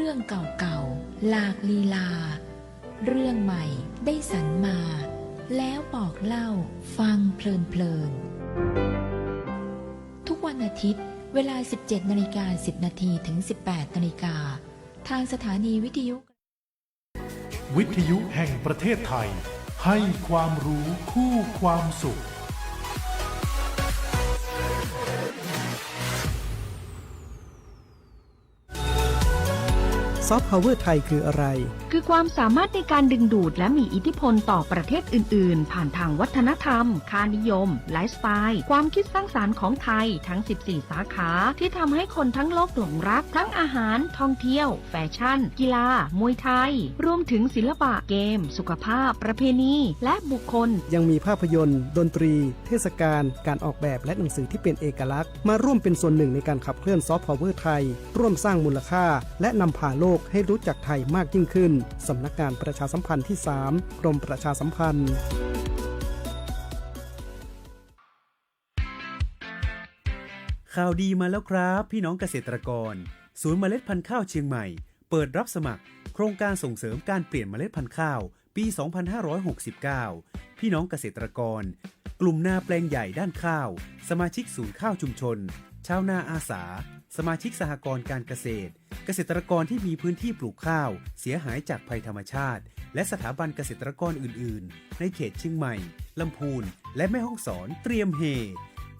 รื่องเก่าๆหลากลีลาเรื่องใหม่ได้สรรมาแล้วบอกเล่าฟังเพลินๆทุกวันอาทิตย์เวลา 17:10 นาทีถึง 18:00 น.ทางสถานีวิทยุแห่งประเทศไทยให้ความรู้คู่ความสุขซอฟต์พาวเวอร์ไทยคืออะไรคือความสามารถในการดึงดูดและมีอิทธิพลต่อประเทศอื่นๆผ่านทางวัฒนธรรมค่านิยมไลฟ์สไตล์ความคิดสร้างสรรค์ของไทยทั้ง14สาขาที่ทำให้คนทั้งโลกหลงรักทั้งอาหารท่องเที่ยวแฟชั่นกีฬามวยไทยรวมถึงศิลปะเกมสุขภาพประเพณีและบุคคลยังมีภาพยนตร์ดนตรีเทศกาลการออกแบบและหนังสือที่เป็นเอกลักษณ์มาร่วมเป็นส่วนหนึ่งในการขับเคลื่อนซอฟต์พาวเวอร์ไทยร่วมสร้างมูลค่าและนำพาโลกให้รู้จักไทยมากยิ่งขึ้นสำนักงานประชาสัมพันธ์ที่ 3 กรมประชาสัมพันธ์ข่าวดีมาแล้วครับพี่น้องเกษตรกรศูนย์เมล็ดพันธุ์ข้าวเชียงใหม่เปิดรับสมัครโครงการส่งเสริมการเปลี่ยนเมล็ดพันธุ์ข้าวปี 2569 พี่น้องเกษตรกรกลุ่มนาแปลงใหญ่ด้านข้าวสมาชิกศูนย์ข้าวชุมชนชาวนาอาสาสมาชิกสหกรณ์การเกษตรเกษตรกรที่มีพื้นที่ปลูกข้าวเสียหายจากภัยธรรมชาติและสถาบันเกษตรกรอื่นๆในเขตเชียงใหม่ลำพูนและแม่ฮ่องสอนเตรียมเฮ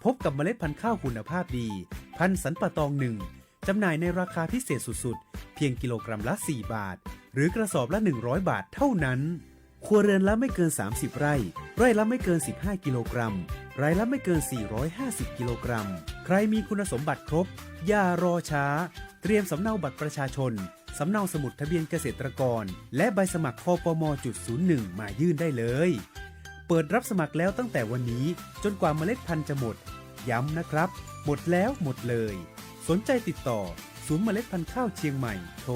พบกับเมล็ดพันธุ์ข้าวคุณภาพดีพันธุ์สันป่าตอง1จำหน่ายในราคาพิเศษสุดๆเพียงกิโลกรัมละ4 บาทหรือกระสอบละ100 บาทเท่านั้นครัวเรือนละไม่เกิน30 ไร่ไร่ละไม่เกิน15 กิโลกรัมรายละไม่เกิน450 กิโลกรัมใครมีคุณสมบัติครบอย่ารอช้าเตรียมสำเนาบัตรประชาชนสำเนาสมุดทะเบียนเกษตรกรและใบสมัครคปม. 01 มายื่นได้เลยเปิดรับสมัครแล้วตั้งแต่วันนี้จนกว่าเมล็ดพันธุ์จะหมดย้ำนะครับหมดแล้วหมดเลยสนใจติดต่อศูนย์เมล็ดพันธุ์ข้าวเชียงใหม่โทร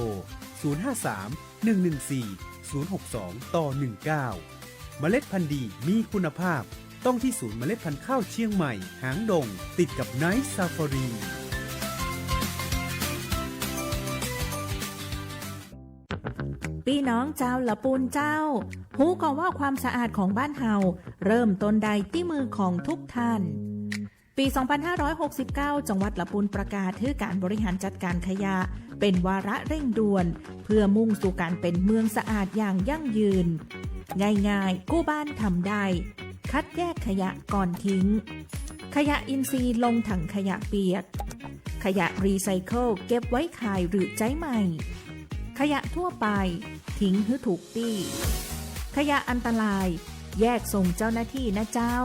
053-114-062-19 เมล็ดพันธุ์ดีมีคุณภาพต้องที่ศูนย์เมล็ดพันธุ์ข้าวเชียงใหม่หางดงติดกับไนท์ซาฟารีพี่น้องเจ้าละปูนเจ้าฮู้ก็ว่าความสะอาดของบ้านเฮาเริ่มต้นใดที่มือของทุกท่านปี 2569 จังหวัดละปูนประกาศให้การบริหารจัดการขยะเป็นวาระเร่งด่วนเพื่อมุ่งสู่การเป็นเมืองสะอาดอย่างยั่งยืนง่ายๆกู้บ้านทำได้คัดแยกขยะก่อนทิ้งขยะอินทรีย์ลงถังขยะเปียกขยะรีไซเคิลเก็บไว้ขายหรือใช้ใหม่ขยะทั่วไปทิ้งให้ถูกที่ขยะอันตรายแยกส่งเจ้าหน้าที่นะเจ้า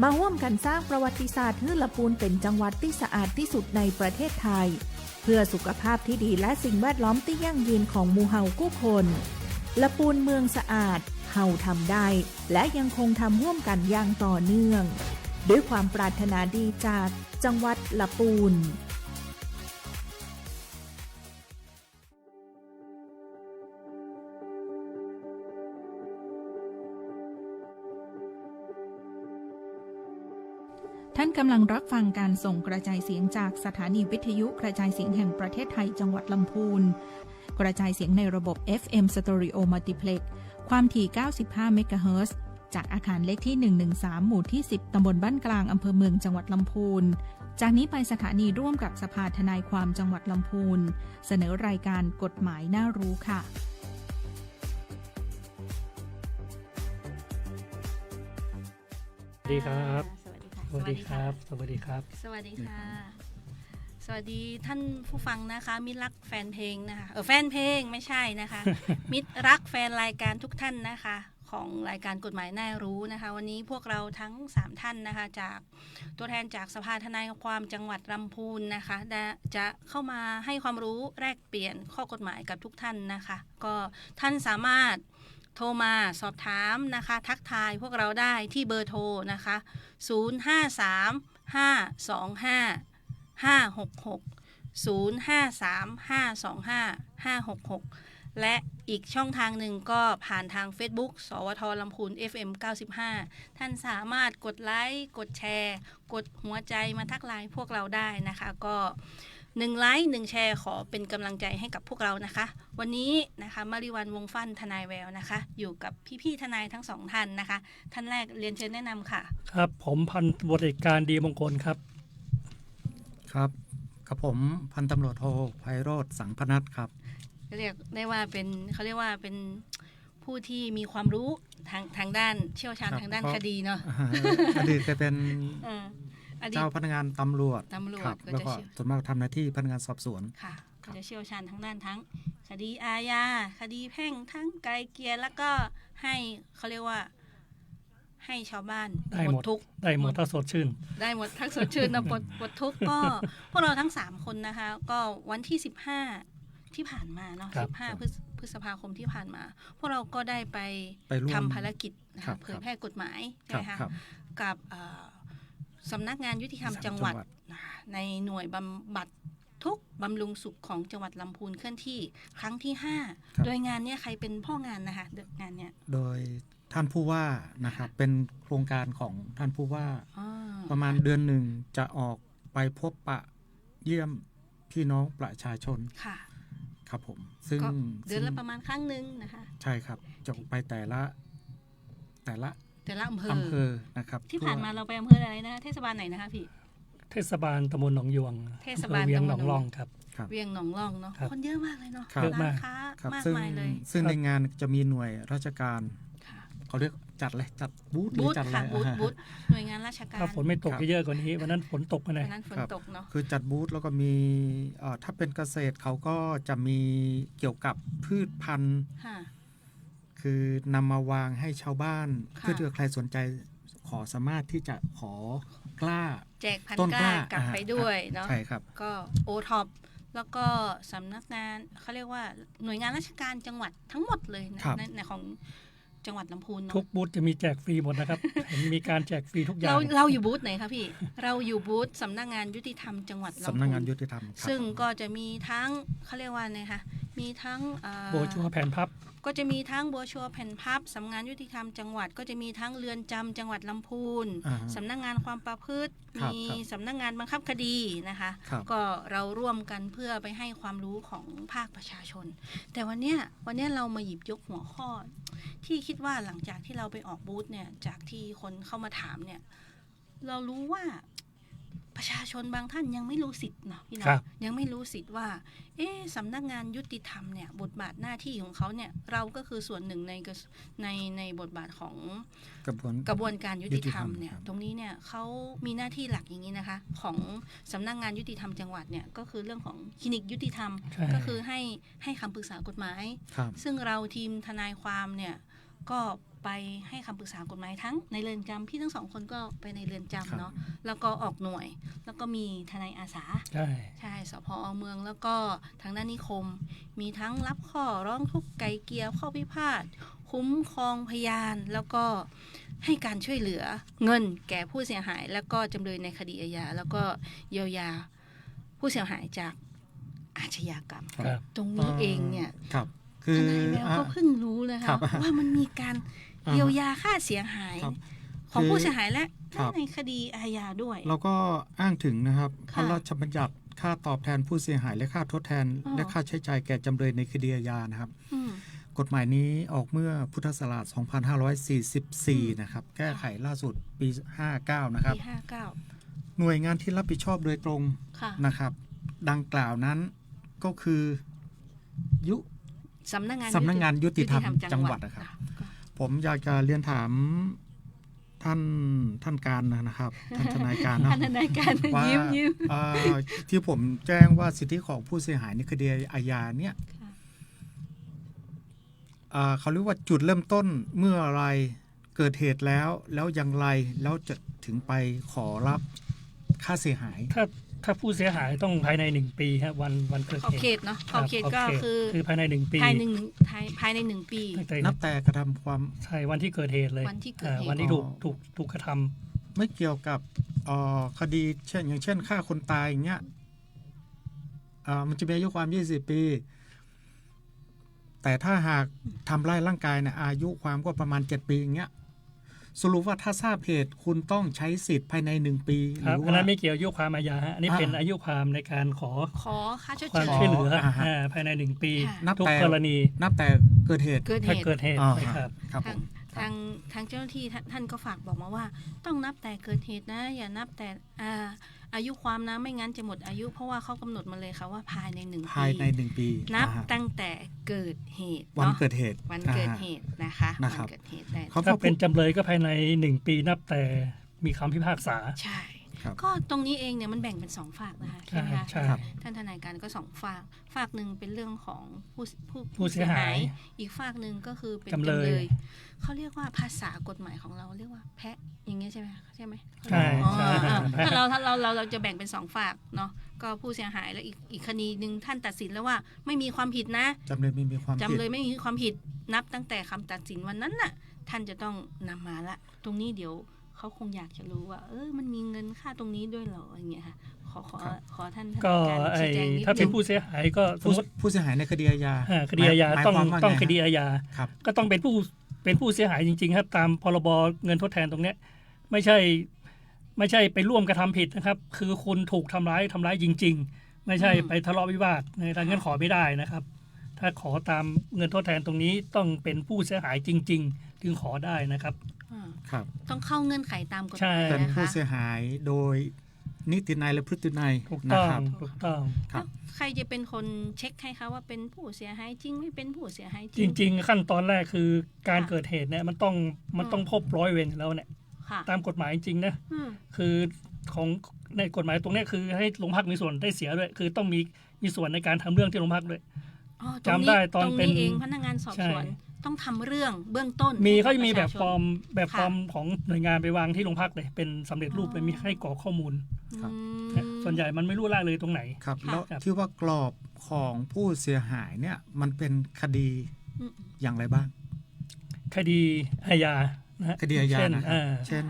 มาร่วมกันสร้างประวัติศาสตร์ให้ละปูนเป็นจังหวัดที่สะอาดที่สุดในประเทศไทยเพื่อสุขภาพที่ดีและสิ่งแวดล้อมที่ยั่งยืนของหมู่เฮากู้คนละปูนเมืองสะอาดเฮาทำได้และยังคงทำร่วมกันอย่างต่อเนื่องด้วยความปรารถนาดีจากจังหวัดละปูนท่านกำลังรับฟังการส่งกระจายเสียงจากสถานีวิทยุกระจายเสียงแห่งประเทศไทยจังหวัดลำพูนกระจายเสียงในระบบ FM Stereo Multiplex ความถี่ 95 เมกะเฮิรตซ์จากอาคารเลขที่ 113 หมู่ที่ 10 ตำบลบ้านกลางอำเภอเมืองจังหวัดลำพูนจากนี้ไปสถานีร่วมกับสภาทนายความจังหวัดลำพูนเสนอรายการกฎหมายน่ารู้ค่ะสวัสดีครับสวัสดีครับสวัสดีครับสวัสดีค่ะสวัสดีท่านผู้ฟังนะคะมิตรรักแฟนเพลงนะคะแฟนเพลงไม่ใช่นะคะ มิตรรักแฟนรายการทุกท่านนะคะของรายการกฎหมายน่ารู้นะคะวันนี้พวกเราทั้ง3ท่านนะคะจากตัวแทนจากสภาทนายความจังหวัดลำพูนนะคะจะเข้ามาให้ความรู้แลกเปลี่ยนข้อกฎหมายกับทุกท่านนะคะก็ท่านสามารถโทรมาสอบถามนะคะทักทายพวกเราได้ที่เบอร์โทรนะคะ053-525-566 และอีกช่องทางหนึ่งก็ผ่านทาง Facebook สวท.ลำพูน FM 95ท่านสามารถกดไลค์กดแชร์กดหัวใจมาทักไลน์พวกเราได้นะคะก็ 1 ไลค์ 1 แชร์ขอเป็นกำลังใจให้กับพวกเรานะคะ วันนี้นะคะมาริวันวงฟั่นทนายแววนะคะอยู่กับพี่ๆทนายทั้ง2ท่านนะคะท่านแรกเรียนเชิญแนะนำค่ะ ครับผมพันตำรวจเอกการดีมงคลครับ ครับกับผมพันตำรวจโทไพโรจน์สังพนัสครับ เรียกได้ว่าเป็นเขาเรียกว่าเป็นผู้ที่มีความรู้ทางด้านเชี่ยวชาญ ครับ ทางด้าน เพราะ คดีเนาะ อดีตเคยเป็น อดีต เจ้าพนักงานตำรวจ ครับ ก็ แล้ว จะ ก็ เชี่ยว ส่วนมากทำหน้าที่พนักงานสอบสวน ค่ะก็จะเชี่ยวชาญทางด้านทั้งคดีอาญาคดีแพ่งทั้งไกลเกลี่ยแล้วก็ให้เขาเรียกว่าให้ชาวบ้าน ได้หมด ทุกข์ ได้หมดถ้าสดชื่น ได้หมดทั้งสดชื่นนะปลดทุกข์ก็พวกเราทั้ง3คนนะคะ ก็วันที่15ที่ผ่านมาเนาะ ครับ 15 พฤษภาคมที่ผ่านมา พวกเราก็ได้ไป ไปร่วม ทำภารกิจนะ ครั คะ บ เผยแพร่กฎหมายใช่ ครั ไหมคะ ครับ กับสำนักงานยุติธรรมจังหวัดในหน่วยบำบัดทุกข์บำรุงสุขของจังหวัดลำพูนเคลื่อนที่ครั้งที่ ครับ 5 โดยงานเนี้ยใครเป็นพ่องานนะคะงานเนี้ย โดยท่านผู้ว่านะครับเป็นโครงการของท่านผู้ว่า อ๋อ ประมาณเดือนหนึ่งจะออกไปพบปะเยี่ยมพี่น้องประชาชน ค่ะ ครับผมซึ่ง ก็เดือนละประมาณครั้งหนึ่งนะคะ ใช่ครับจะออกไปแต่ละ แต่ละอำเภ อำเภอนะครับ ที่ผ่านมา ทั่ว เราไปอำเภออะไรนะเทศบาลไหนนะคะพี่ เทศบาลตำบลหนองยวง เทศบาล อำภอเวียง ตำบล หนอง หนอง ร่องครับ ครับ เวียงหนองร่องเนาะ ครับ คนเยอะมากเลยเนาะ ครับ เยอะมาก ร้านค้า ครับ มาก ซึ่ง มายเลย ซึ่งในงานจะมีหน่วยราชการ ค่ะ เขาเรียกจัดเลยจัดบูธหรือ บูธ จัดอะไร ค่ะบูธ อ่า บูธหน่วยงานราชการ ถ้าฝนไม่ตก ครับ เยอะกว่านี้วันนั้นฝนตกมาเลย วันนั้นฝน ครับ ตกเนาะ คือจัดบูธแล้วก็มีถ้าเป็นเกษตรเขาก็จะมีเกี่ยวกับพืชพันธุ์ ค่ะ คือนำมาวางให้ชาวบ้าน ค่ะ เพื่อที่ใครสนใจขอสามารถที่จะขอกล้า แจกพัน ต้น ก ก ล้า ล้าก ลับไปด้วยเนาะ ใช่ครับ ก็โอท็อปแล้วก็สำนักงานเขาเรียกว่าหน่วยงานราชการจังหวัดทั้งหมดเลยนะครับ ในของจังหวัดลำพูนเนาะ ทุกบูธจะมีแจกฟรีหมดนะครับ เห็นมีการแจกฟรีทุกอย่าง เราอยู่บูธไหนคะพี่ เราอยู่บูธสำนักงานยุติธรรมจังหวัดลำ สำนัก พู งาน น ยุติธรรมครับ ซึ่งก็จะมีทั้งเขาเรียกว่าไงคะมีทั้งโบชัวร์แผ่นพับ ก็จะมีทั้งบัวชัวร์แผ่นพับสำนักงานยุติธรรมจังหวัดก็จะมีทั้งเรือนจำจังหวัดลำพูน อ่า สำนักงานความประพฤติ ครับ มี ครับ สำนักงานบังคับคดีนะคะ ครับ ก็เราร่วมกันเพื่อไปให้ความรู้ของภาคประชาชน แต่วันเนี้ยเรามาหยิบยกหัวข้อ ที่คิดว่าหลังจากที่เราไปออกบูธเนี่ยจากที่คนเข้ามาถามเนี่ยเรารู้ว่าประชาชนบางท่านยังไม่รู้สิทธิ์เนาะพี่ ครั เนาะ บ ยังไม่รู้สิทธิ์ว่าสำนักงานยุติธรรมเนี่ยบทบาทหน้าที่ของเขาเนี่ยเราก็คือส่วนหนึ่งในบทบาทของ กระบวนการยุติธรรมเนี่ย ครับ ตรงนี้เนี่ยเขามีหน้าที่หลักอย่างนี้นะคะของสำนักงานยุติธรรมจังหวัดเนี่ยก็คือเรื่องของคลินิกยุติธรรม ใช่ ก็คือให้คำปรึกษากฎหมาย ครับ ซึ่งเราทีมทนายความเนี่ยก็ไปให้คำปรึกษากฎหมายทั้งในเรือนจำพี่ทั้งสองคนก็ไปในเรือนจำเนาะแล้วก็ออกหน่วย แล้วก็มีทนายอาสา ใช่ ใช่สพเมืองแล้วก็ทางด้านนิคม มีทั้งรับข้อร้องทุกข์ไกลเกลี่ยข้อพิพาทคุ้มครองพยาน แล้วก็ให้การช่วยเหลือเงินแก่ผู้เสียหาย แล้วก็จำเลยในคดีอาญาแล้วก็เยียวยาผู้เสียหายจากอาชญากรรม ครับ ตรงนี้เองเนี่ย ครับคือ ทนายแววก็เพิ่งรู้นะ ครั คะ บ ว่ามันมีการเยียวยาค่าเสียหาย ครับ ของผู้เสียหายและ ครับ ในคดีอาญาด้วย เราก็อ้างถึงนะครับพ ค่ะ ระราชบัญญัติค่าตอบแทนผู้เสียหายและค่าทดแทน อ๋อ และค่าใช้จ่ายแก่จำเลยในคดีอาญานะครับ อืม กฎหมายนี้ออกเมื่อพุทธศักราช 2544 นะครับ แก้ไขล่าสุดปี 59 นะครับ ปี59 หน่วยงานที่รับผิดชอบโดยตรง ค่ะ นะครับ ดังกล่าวนั้นก็คือยุ สำนักงาน สำนักงานยุติธรรมจังหวัดนะครับ ก็ ผมอยากจะเรียนถามท่านการนะครับ ท่านทนายการเนาะ ท่านทนายการ ว่า ยิ้ม ที่ผมแจ้งว่าสิทธิของผู้เสียหายในคดีอาญาเนี่ย ค่ะ เขาเรียกว่าจุดเริ่มต้นเมื่ออะไรเกิดเหตุแล้วอย่างไรแล้วจะถึงไปขอรับค่าเสียหาย ถ้าผู้เสียหายต้องภายใน1 ปีครับวันเกิด ขอบ เห เข ตุ ตเนาะขอบเขตก็คือ คือภายใน1 ปี ภายในหนึ่งปี ตั้งแต่ นับแต่กระทำความ ใช่วันที่เกิดเหตุเลย วันที่เกิดเหตุ วันที่ถูกกระทำ ไม่เกี่ยวกับคดีอย่างเช่นฆ่าคนตายอย่างเงี้ยมันจะมีอายุความ20 ปี แต่ถ้าหากทำร้ายร่างกายเนี่ยอายุความก็ประมาณ7 ปีอย่างเงี้ย สรุปว่าถ้าทราบเหตุคุณต้องใช้สิทธิ์ภายใน1 ปีห ครั รื บ อ อัน ว่า นั้นไม่เกี่ยวอายุความอาญาฮะอันนี้เป็นอายุความในการขอ ขอค่าชด ความ เช ช่วย ยเหลือ ฮะ ภายใน1 ปี ค่ะ นับ ทุก แต่ กรณี นับแต่เกิดเหตุ เกิดเห ถ้า ตุ เกิดเหตุ อ่า นะครับ ครับผ ทาง ม ทางเจ้าหน้าที่ท่านก็ฝากบอกมาว่า ต้องนับแต่เกิดเหตุนะ อย่านับแต่อายุความนะไม่งั้นจะหมดอายุเพราะว่าเขากำหนดมาเลยค่ะว่าภายใน1 ภายใน ปี 1 ปี นับ อ่าฮะ ตั้งแต่เกิดเหตุ วัน เนาะ เกิดเหตุ วันเกิดเหตุนะคะ นะ วั ครับ เกิดเหตุได้ เขา ถ้า พู เป็น ด จำเลยก็ภายใน1 ปีนับแต่มีคำพิพากษา ใช่ ครับ ก็ตรงนี้เองเนี่ยมันแบ่งเป็น2 ฝากนะคะใช่ไหมคะ ใช่ ครับ ท่านทนายการก็2 ฝากหนึ่งเป็นเรื่องของผู้เสียหาย อีกฝากหนึ่งก็คือเป็น จำเลย เขาเรียกว่าภาษากฎหมายของเราเรียกว่าแพะอย่างเงี้ยใช่ไหมไหม ใช่ อ๋อ ใช่ ถ้าเราจะแบ่งเป็น2 ฝากเนาะก็ผู้เสียหายแล้วอีกคดีหนึ่งท่านตัดสินแล้วว่าไม่มีความผิดนะ จำเลยไม่มีความผิด จำเลยไม่มีความผิดนับตั้งแต่คำตัดสินวันนั้นน่ะท่านจะต้องนำมาละตรงนี้เดี๋ยวเขาคงอยากจะรู้ว่ามันมีเงินค่าตรงนี้ด้วยเหรออย่างเงี้ยค่ะขอท่าน ก็ การชี้แจงนิด ถ้าเป็น นึง ผู้เสียหายก็สมมติ ผู้เสียหายในคดีอาญา คดีอาญา หมาย ต้อง ความว่า ต้อง ไง คดีอาญา ครับ ก็ต้องเป็นผู้เสียหายจริงๆครับตามพรบเงินทดแทนตรงเนี้ยไม่ใช่ไปร่วมกระทำผิดนะครับ คือคุณถูกทำร้ายจริง ๆ ไม่ใช่ไปทะเลาะวิวาทในทางเงินขอไม่ได้นะครับ ถ้าขอตามเงินทดแทนตรงนี้ต้องเป็นผู้เสียหายจริง ๆ ถึงขอได้นะครับ ครับ ต้องเข้าเงื่อนไขตามกฎห ใช่ มาย เป็น นะคะ ผู้เสียหายโดยนิตินัยและพฤตินัย ถูก นะ ต้อง ครับ ถูกต้อง ครับ แล้วใครจะเป็นคนเช็คให้คะว่าเป็นผู้เสียหายจริงไม่เป็นผู้เสียหายจ จ ริง ริง ๆ ขั้นตอนแรกคือการ ค่ะ เกิดเหตุเนี่ยมันต้องพบร้อยเวรแล้วเนี่ย ค่ะ ตามกฎหมายจริงๆนะ อืม คือของในกฎหมายตรงเนี้ยคือให้โรงพักมีส่วนได้เสียด้วย คือต้องมีส่วนในการทำเรื่องที่โรงพักด้วย อ๋อ จำได้ตอน ตรง เป็น เองพนักงานสอบสวน ใช่ ต้องทำเรื่องเบื้องต้น มี ให้ เขา กับ จะมี ป แบ ระ บ ชาชน ฟอร์มค่ะ ของหน่วยงานไปวางที่โรงพักเลยเป็นสำเร็จรูปเลยมีให้กรอกข้อมูล ครับ อืม ส่วนใหญ่มันไม่รู้ละเลยตรงไหน ครับ ค่ะ แล้วที่ว่ากรอบของผู้เสียหายเนี่ยมันเป็นคดี อืม อย่างไรบ้าง คดีอาญานะฮะ คดีอาญา เช่น นะครับเช่น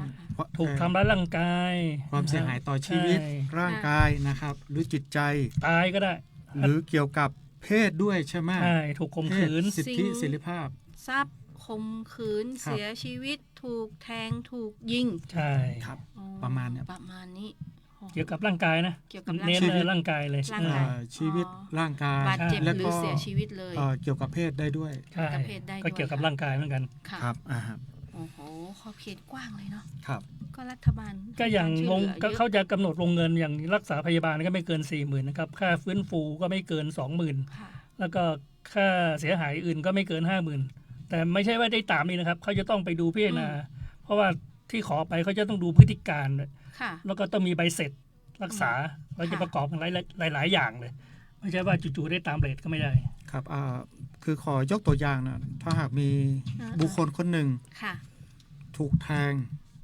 ถูกทำร้ายร่างกาย ความเสียหายต่อชีวิต ใช่ ร่างกายนะครับ หรือจิตใจ ตายก็ได้ หรือเกี่ยวกับเพศด้วยใช่ไหม ใช่ถูกข่มขืน เพศสิทธิเสรีภาพ ทรัพย์ข่มขืน ครับ เสียชีวิตถูกแทงถูกยิง ใช่ ครับ อ๋อ ประมาณเนี้ย ประมาณนี้โอ้โห เกี่ยวกับร่างกายนะ เกี่ยวกับร่างกาย เน้นเลยร่างกายเลย ร่างกาย ชีวิตร่างกาย บาดเจ็บ แล้ว หรื ก็ อเสียชีวิตเลย เกี่ยวกับเพศได้ด้วย ใช่ กับเพศได้ด้วย ก็เกี่ยวกับร่างกายเหมือนกัน ค่ะ ครับครับ โอ้โหขอบเขตกว้างเลยเนาะ ครับ ก็รัฐบาล ก็อย่าง ให้ ล ก ง รช่วยหลือ ก็ ยอะ เขาจะกำหนดวงเงินอย่างรักษาพยาบาลก็ไม่เกิน 40,000นะครับค่าฟื้นฟูก็ไม่เกิน 20,000 ค่ะ แล้วก็ค่าเสียหายอื่นก็ไม่เกิน 50,000 แต่ไม่ใช่ว่าได้ตามนี้นะครับเขาจะต้องไปดูพิจารณาเพราะว่าที่ขอไปเขาจะต้องดูพฤติการด้วย ค่ะ แล้วก็ต้องมีใบเสร็จรักษาเราจะประกอบกันหลายอย่างเลย ไม่ใช่ว่าจู่ๆได้ตามเรทก็ไม่ได้ ครับคือขอยกตัวอย่างนะถ้าหากมี อ่า บุคคลคนหนึ่ง ค่ะ ถูกแทง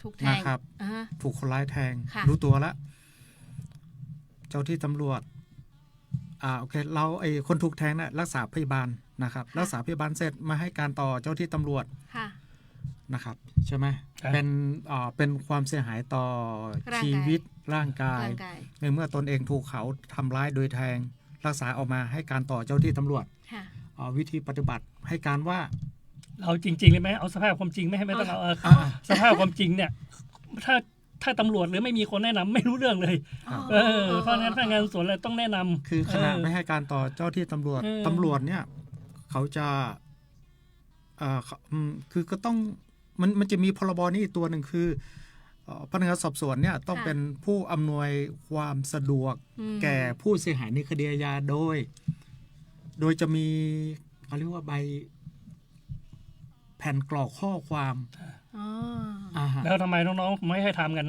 ถูกแทง นะครับ อ่าฮะ ถูกคนร้ายแทง ค่ะ รู้ตัวแล้วเจ้าที่ตำรวจโอเคเราคนถูกแทงน่ะรักษาพยาบาลนะครับ รักษาพยาบาลเสร็จมาให้การต่อเจ้าที่ตำรวจ ค่ะ นะครับใช่ไหม ครับ เป็นความเสียหายต่อ ร่างกาย ชีวิตร่างกาย ร่างกาย ในเมื่อตนเองถูกเขาทำร้ายโดยแทง รักษาออกมาให้การต่อเจ้าที่ตำรวจ ค่ะ วิธีปฏิบัติให้การว่า เอาจริงๆเลยไหมเอาสภาพความจริงไม่ต้องเอาสภาพความจริงเนี่ยถ้าตำรวจหรือไม่มีคนแนะนำไม่รู้เรื่องเลย เพราะงั้นพนักงานสอบสวนเลยต้องแนะนำ คือขณะไม่ให้การต่อเจ้าที่ตำรวจ ตำรวจเนี่ยเขาจะคือก็ต้องมันจะมีพรบนี้อีกตัวหนึ่งคือพนักงานสอบสวนเนี่ยต้องเป็นผู้อำนวยความสะดวกแก่ผู้เสียหายในคดีอาญาโดยจะมีเขาเรียกว่าใบแผ่นกรอกข้อความ แล้วทำไมน้องๆไม่ให้ทำกัน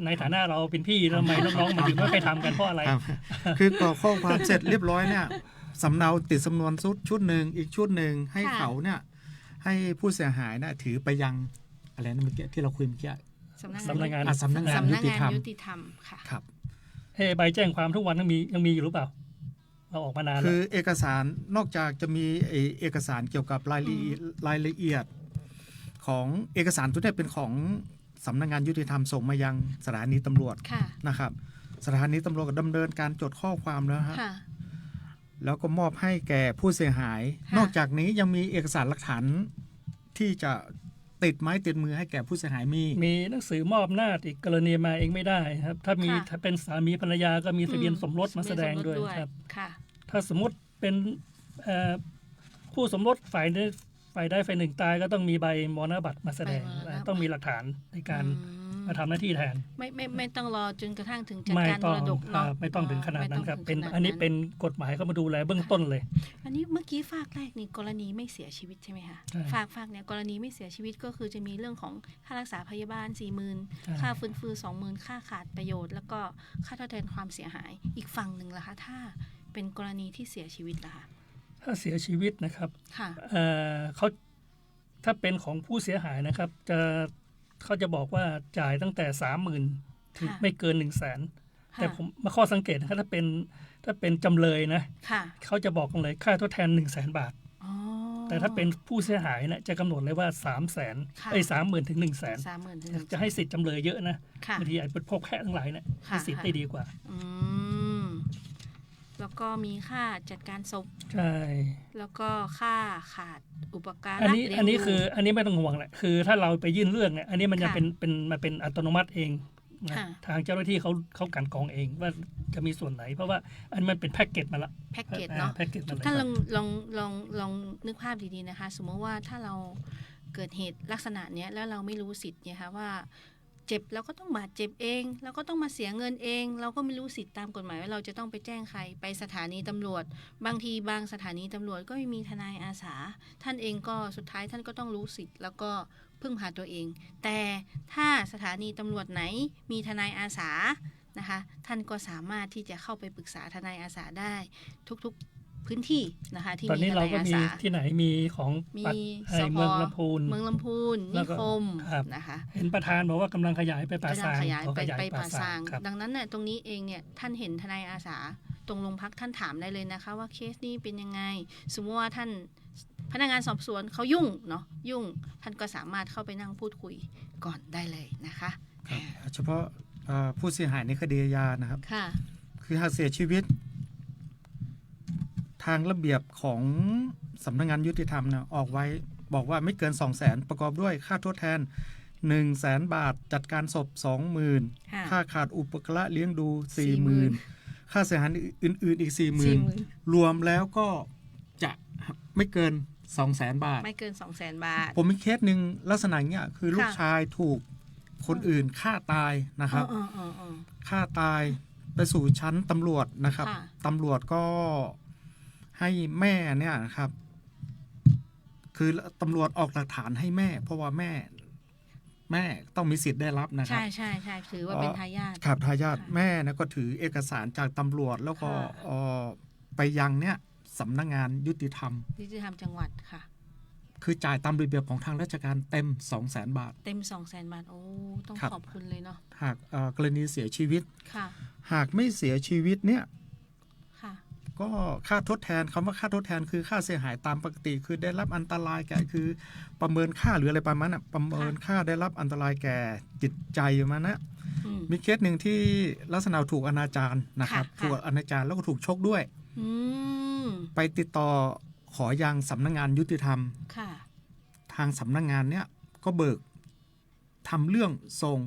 ในฐานะเราเป็นพี่ทำไมน้องๆมันถึงไม่ให้ทำกันเพราะอะไร คือกรอกข้อความเสร็จเรียบร้อยเนี่ยสำเนาติดสำนวนชุดหนึ่งอีกชุดหนึ่งให้เขาเนี่ยให้ผู้เสียหายนะถือไปยังอะไรนะเมื่อกี้ที่เราคุยเมื่อกี้ สำนักงาน สำนักงานยุติธรรม ยุติธรรมค่ะ ครับ ใบแจ้งความทุกวันยังมีอยู่หรือเปล่าเราออกมานาน คื แล้ว อเอกสารนอกจากจะมีเอกสารเกี่ยวกับรายละเอียดของเอกสารทุกนี้เป็นของสำนักงานยุติธรรมส่งมายังสถานีตำรวจ ค่ะ นะครับสถานีตำรวจก็ดำเนินการจดข้อความแล้วฮะ ค่ะ แล้วก็มอบให้แก่ผู้เสียหาย ค่ะ นอกจากนี้ยังมีเอกสารหลักฐานที่จะ ติดไม้ติดมือให้แก่ผู้เสียหายมี หนังสือมอบอำนาจอีกกรณีมาเองไม่ได้ครับถ้ามี ค่ะ ถ้าเป็นสามีภรรยาก็มีทะเบียนสมรสมาแสดงด้วยครับ ค่ะ ถ้าสมมติเป็นคู่สมรสฝ่ายใดฝ่ายหนึ่งตายก็ต้องมีใบมรณบัตรมาแสดง ใบมรณบัตร ต้องมีหลักฐานในการมาทำหน้าที่แทน ไม่ต้องรอจนกระทั่งถึงจัด ไม่ การม ต้อง รดกเนาะ ไม่ต้องถึงขนาดนั้นครับ ไม่ต้องถึง เป็น ขนาด อันนี้เป็นกฎหมายเข้ามาดูแลเบื้องต้นเลย อันนี้เมื่อกี้ฝากแรกนี่กรณีไม่เสียชีวิตใช่ไหมคะ ใช่ ฝากเนี่ยกรณีไม่เสียชีวิตก็คือจะมีเรื่องของค่ารักษาพยาบาล ใช่ 40,000 ค่าฟื้นฟู 20,000 ค่าขาดประโยชน์แล้วก็ค่าทดแทนความเสียหายอีกฝั่งหนึ่งล่ะคะถ้าเป็นกรณีที่เสียชีวิตล่ะคะ ถ้าเสียชีวิตนะครับ ค่ะ เขาถ้าเป็นของผู้เสียหายนะครับเขาจะบอกว่าจ่ายตั้งแต่ 30,000 ถึง ค่ะ ไม่เกิน 100,000 ค่ะ แต่ผมมาข้อสังเกตนะครับถ้าเป็นจำเลยนะ ค่ะ เขาจะบอกกันเลยค่าทดแทน 100,000 บาท อ๋อ แต่ถ้าเป็นผู้เสียหายนะจะกำหนดเลยว่า 300,000 ค่ะ 30,000 ถึง 100,000 30,000 ถึง จะให้สิทธิ์จำเลยเยอะนะ ค่ะ บางทีไอ้พวกแพะทั้งหลายเนี่ย ค่ะ มีสิทธิ์ได้ดีกว่า อืมแล้วก็มีค่าจัดการศพ ใช่ แล้วก็ค่าขาดอุปการะ อันนี้ เลี้ยง อันนี้ ดู คืออันนี้ไม่ต้องห่วงแหละคือถ้าเราไปยื่นเรื่องเนี่ยอันนี้มันจะ ค่ะ เป็นอัตโนมัติเองนะ ค่ะ ทางเจ้าหน้าที่เขากลั่นกรองเองว่าจะมีส่วนไหน เพราะว่าอันนี้มันเป็นแพ็กเกจมาละ แพ็กเกจเนาะ แพ็กเกจมาเลย ท่าน ค ล รั อบ งลองนึกภาพดีๆนะคะ สมมติว่าถ้าเราเกิดเหตุลักษณะเนี้ยแล้วเราไม่รู้สิทธิ์เนี่ยค่ะว่าเจ็บเราก็ต้องบาดเจ็บเองเราก็ต้องมาเสียเงินเอง เราก็ไม่รู้สิทธิ์ตามกฎหมายว่าเราจะต้องไปแจ้งใครไปสถานีตำรวจ บางทีบางสถานีตำรวจก็ไม่มีทนายอาสา ท่านเองก็สุดท้ายท่านก็ต้องรู้สิทธิ์แล้วก็พึ่งพาตัวเอง แต่ถ้าสถานีตำรวจไหนมีทนายอาสานะคะท่านก็สามารถที่จะเข้าไปปรึกษาทนายอาสาได้ทุกๆพื้นที่นะคะที่ ตอน มี นี้ ท เรา นาย ก็ อา มี สา ที่ไหนมีของ มี ปัด สพ เมืองลำพูน เมืองลำพูน แล้ นิ วก็ คม ครับ นะคะ เห็นประธานบอกว่ากำลังขยายไปป่าซาง ขยาย ขอ ไป ขยาย ไป ป่า ป่า ซา ซาง ง ครับ ดังนั้นเนี่ยตรงนี้เองเนี่ยท่านเห็นทนายอาสาตรงโรงพักท่านถามได้เลยนะคะว่าเคสนี้เป็นยังไง สมมติว่าท่านพนักงานสอบสวนเขายุ่งเนาะยุ่งท่านก็สามารถเข้าไปนั่งพูดคุยก่อนได้เลยนะคะ ครับเฉพาะผู้เสียหายในคดีอาญานะครับ ค่ะ คือหากเสียชีวิต ทางระเบียบของสำนักงานยุติธรรมนะออกไว้บอกว่าไม่เกิน 200,000 ประกอบด้วยค่าทดแทน 100,000 บาท จัดการศพ 20,000 ค่ะ ค่าขาดอุปการะเลี้ยงดู 40,000 40,000 ค่าเสียหายอื่นๆอีก 40,000 รวมแล้วก็จะไม่เกิน 200,000 บาท ไม่เกิน 200,000 บาท ผมมีเคสหนึ่งลักษณะเนี้ยคือลูก ค่ะ ชายถูกคนอื่นฆ่าตายนะครับ ฆ่าตายไปสู่ชั้นตำรวจนะครับ ค่ะ ตำรวจก็ให้แม่เนี่ยนะครับ คือตำรวจออกหลักฐานให้แม่ เพราะว่าแม่ต้องมีสิทธิ์ได้รับนะครั ใช่ บ ใช่ใช่ถือว่าเป็นทายาท ครับทายาท ค่ะ แม่นะก็ถือเอกสารจากตำรวจแล้วก็ ค่ะ ไปยังเนี่ยสำนักงานยุติธรรม ยุติธรรมจังหวัดค่ะ คือจ่ายตามระเบียบของทางราชการเต็ม 200,000 บาท เต็ม 200,000 บาทโอ้ต้อง ครับ ขอบคุณเลยเนาะ หากกรณีเสียชีวิต ค่ะ หากไม่เสียชีวิตเนี่ย ค่ะ ก็ค่าทดแทนคำว่าค่าทดแทนคือค่าเสียหายตามปกติ คือได้รับอันตรายแก่คือประเมินค่าหรืออะไรประมาณนั้นประเมินค่าได้รับอันตรายแก่จิตใจมานะ อืม มีเคสหนึ่งที่ลักษณะถูกอนาจารนะครับ ค่ะ ถูกอนาจารแล้วก็ถูกชกด้วย อืม ไปติดต่อขอยังสำนักงานยุติธรรม ค่ะ ทางสำนักงานเนี่ยก็เบิกทำเรื่องส่ง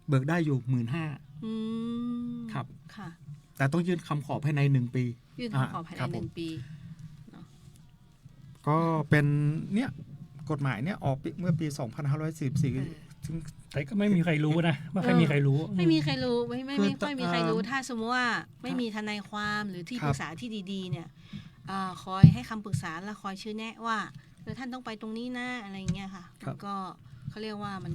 เบิกได้อยู่ 15,000 อืม ครับ ค่ะ แต่ต้องยื่นคำขอภายใน1 ปี ยื่นคำขอภาย ครับ ใน ผม 1 ปี ก็เป็นเนี่ยกฎหมายเนี่ยออกเมื่อปี 2544ซึ่ง แต่ก็ไม่มีใครรู้นะไม่ค่อยมีใครรู้ ไม่มีใครรู้ไม่ คือ ค่อยมีใครรู้ อ่า ถ้าสมมติว่าไม่มีทนายความหรือที่ ครับ ปรึกษาที่ดีๆ เนี่ยคอยให้คำปรึกษาและคอยชี้แนะว่าท่านต้องไปตรงนี้นะอะไรอย่างเงี้ยค่ะมันก็เขาเรียกว่ามัน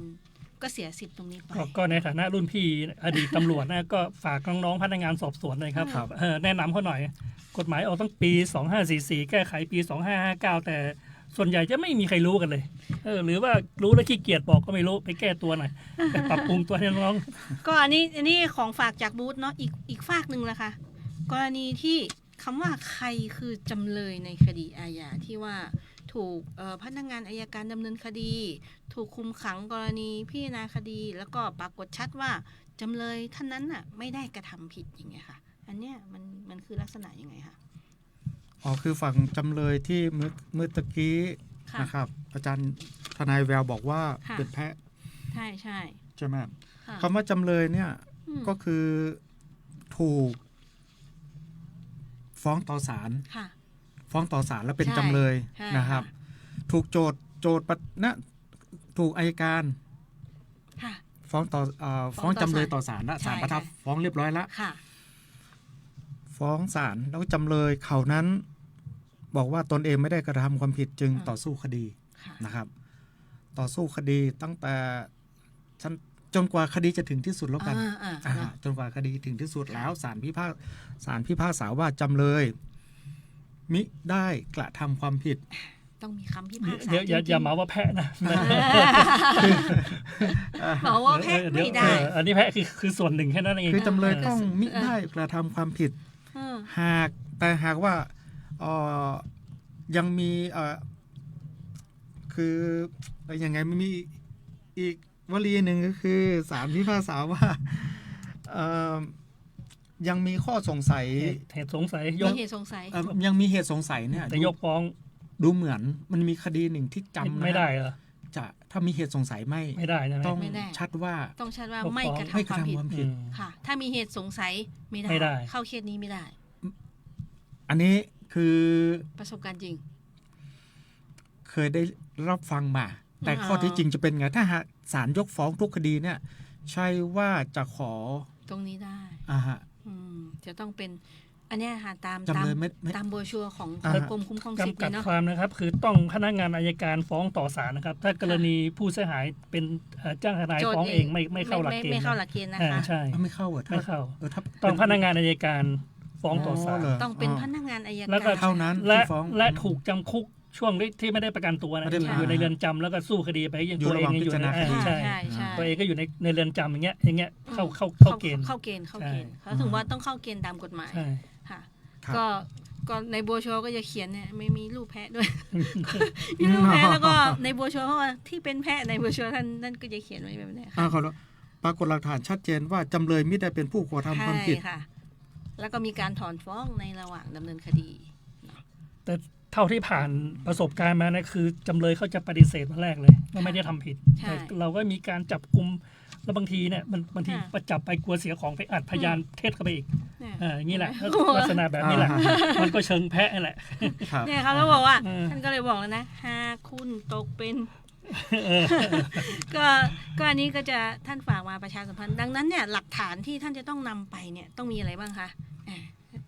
ก็เสียสิทธิ์ตรงนี้ไป ก็ในฐานะรุ่นพี่อดีตตำรวจนะก็ฝากน้องๆพนักงานสอบสวนเลยครับ ครับ แนะนำเขาหน่อย กฎหมายออกตั้งปี 2544 แก้ไขปี 2559 แต่ส่วนใหญ่จะไม่มีใครรู้กันเลยหรือว่ารู้แล้วขี้เกียจบอกก็ไม่รู้ไปแก้ตัวหน่อยไปปรับปรุงตัวให้น้อง ก็อันนี้ของฝากจากบูธเนาะอีกฝากหนึ่งละค่ะกรณีที่คำว่าใครคือจำเลยในคดีอาญาที่ว่าถูกพนักงานอัยการดำเนินคดี ถูกคุมขังกรณีพิจารณาคดี แล้วก็ปรากฏชัดว่าจำเลยท่านนั้นน่ะไม่ได้กระทำผิดอย่างเงี้ยค่ะอันเนี้ยมันคือลักษณะยังไงคะ อ๋อคือฝั่งจำเลยที่เมื่อตะกี้ ค่ะ นะครับ อาจารย์ ทนายแววบอกว่า ค่ะ เป็นแพะ ใช่ใช่ ใช่ไหม ค่ะ คำว่าจำเลยเนี่ย อืม ก็คือถูกฟ้องต่อศาล ค่ะ ฟ้องต่อศาลแล้วเป็น ใช่ จำเลย ใช่ นะครับ ค่ะ ถูกโจทย์นะถูกอัยการ ค่ะ ฟ้องต่อฟ้องจำเลยต่อศาลละ ใช่ ศาลประทับ ค่ะ ฟ้องเรียบร้อยแล้ว ค่ะ ฟ้องศาลแล้วจำเลยเขานั้น บอกว่าตนเองไม่ได้กระทำความผิดจึง อืม ต่อสู้คดี ค่ะ นะครับ ต่อสู้คดีตั้งแต่ชั้นจนกว่าคดีจะถึงที่สุดแล้วกัน จนกว่าคดีถึงที่สุดแล้วศาลพิพากษาว่าจำเลย มิได้กระทำความผิด ต้องมีคำพิพากษา อย่ามาว่าแพะนะ บอกว่าแพะไม่ได้ อันนี้แพะคือส่วนหนึ่งแค่นั้นเอง คือจำเลยต้องมิ เออ ได้กระทำความผิด เออ หากว่ายังมีคือยังไงมันมีอีกวลีหนึ่งก็คือศาลพิพากษาว่ายังมีข้อสงสัย เหตุสงสัยย มี ก เหตุสงสัย ยังมีเหตุสงสัยเนี่ย แต่ยกฟ้อง ดูเหมือนมันมีคดีหนึ่งที่จำนะ ไม่ได้เหรอ จะถ้ามีเหตุสงสัยไม่ได้ใช่ไหม ต้อง ไม่ได้ ชัดว่า ต้องชัดว่า ต้อง ไม่ ฟ้อง กระ ไม่ ทำ ก ความผิดระทำความผิด ค่ะ ถ้ามีเหตุสงสัยไม่ ไม่ได้ เข้าเคสนี้ไม่ได้ อันนี้คือ ประสบการณ์จริง เคยได้รับฟังมา แต่ อ๋อ ข้อที่จริงจะเป็นไง ถ้าหากศาลยกฟ้องทุกคดีเนี่ย ใช่ว่าจะขอ ตรงนี้ได้ ฮะ จะต้องเป็น อันเนี้ยค่ะตาม จำเลยไม่ ตามโบรชัวร์ของ อ่าฮะ กรมคุ้มครองสิทธิ์ จำกัด เนาะ ความนะครับ คือต้องพนักงานอัยการฟ้องต่อศาลนะครับ ถ้ากรณีผู้เสียหายเป็นจ้างทนาย โจทย์ ฟ้อง เอ เอง งไม่เข้าหลักเกณฑ์ ไม่เข้าหลักเกณฑ์นะ อ่า คะ ใช่ ไม่เข้าเหรอถ้ ไม่เข้า ถ้า ต้องพนักงานอัยการฟ้องต่อศาล เหร ต้องเป็นพนักงานอัย แล้ว กา ก็ ร เท่านั้น และ ที่ฟ้อง และถูกจำคุกช่วงที่ไม่ได้ประกันตัวนะ ไม่ได้ อยู่ในเรือนจำแล้วก็สู้คดีไปยัง อยู่ ตัว ระ เอ ห ง ว่าง ยังอยู่ใน พิจารณาคดี ใช่ ใช่ใช่ ตัวเองก็อยู่ในเรือนจำอย่างเงี้ยเข้าเกณฑ์ เข้าเกณฑ์ ใช่ เขาถึงว่าต้องเข้าเกณฑ์ตามกฎหมาย ใช่ ค่ะ ครับ ก็ในโบรชัวร์ก็จะเขียนเนี่ยไม่มีรูปแพะด้วย มีรูปแพะแล้วก็ในโบรชัวร์เขาว่าที่เป็นแพะในโบรชัวร์ท่านก็จะเขียนไว้แบบนี้ค่ะ ขอรับปรากฏหลักฐานชัดเจนว่าจำเลยไม่ได้เป็นผู้กระทำความผิด ใช่ค่ะ แล้วก็มีการถอนฟ้องในระหว่างดำเนินคดี แต่เท่าที่ผ่านประสบการณ์มานะคือจำเลยเขาจะปฏิเสธมาแรกเลยว่าไม่ได้ทำผิด ใช่ แต่เราก็มีการจับกุมแล้วบางทีเนี่ยบางที ค่ะ ประจับไปกลัวเสียของไปอัดพยานเท็จเข้าไปอีก เนี่ย อย่างนี้แหละ โอ้โห ลักษณะแบบนี้แหละ มันก็เชิงแพะนั่นแหละ ครับ เนี่ยเขาก็บอกว่า เออ ท่านก็เลยบอกแล้วนะหากคุณตกเป็น ก็อันนี้ก็จะท่านฝากมาประชาสัมพันธ์ ดังนั้นเนี่ยหลักฐานที่ท่านจะต้องนำไปเนี่ยต้องมีอะไรบ้างคะ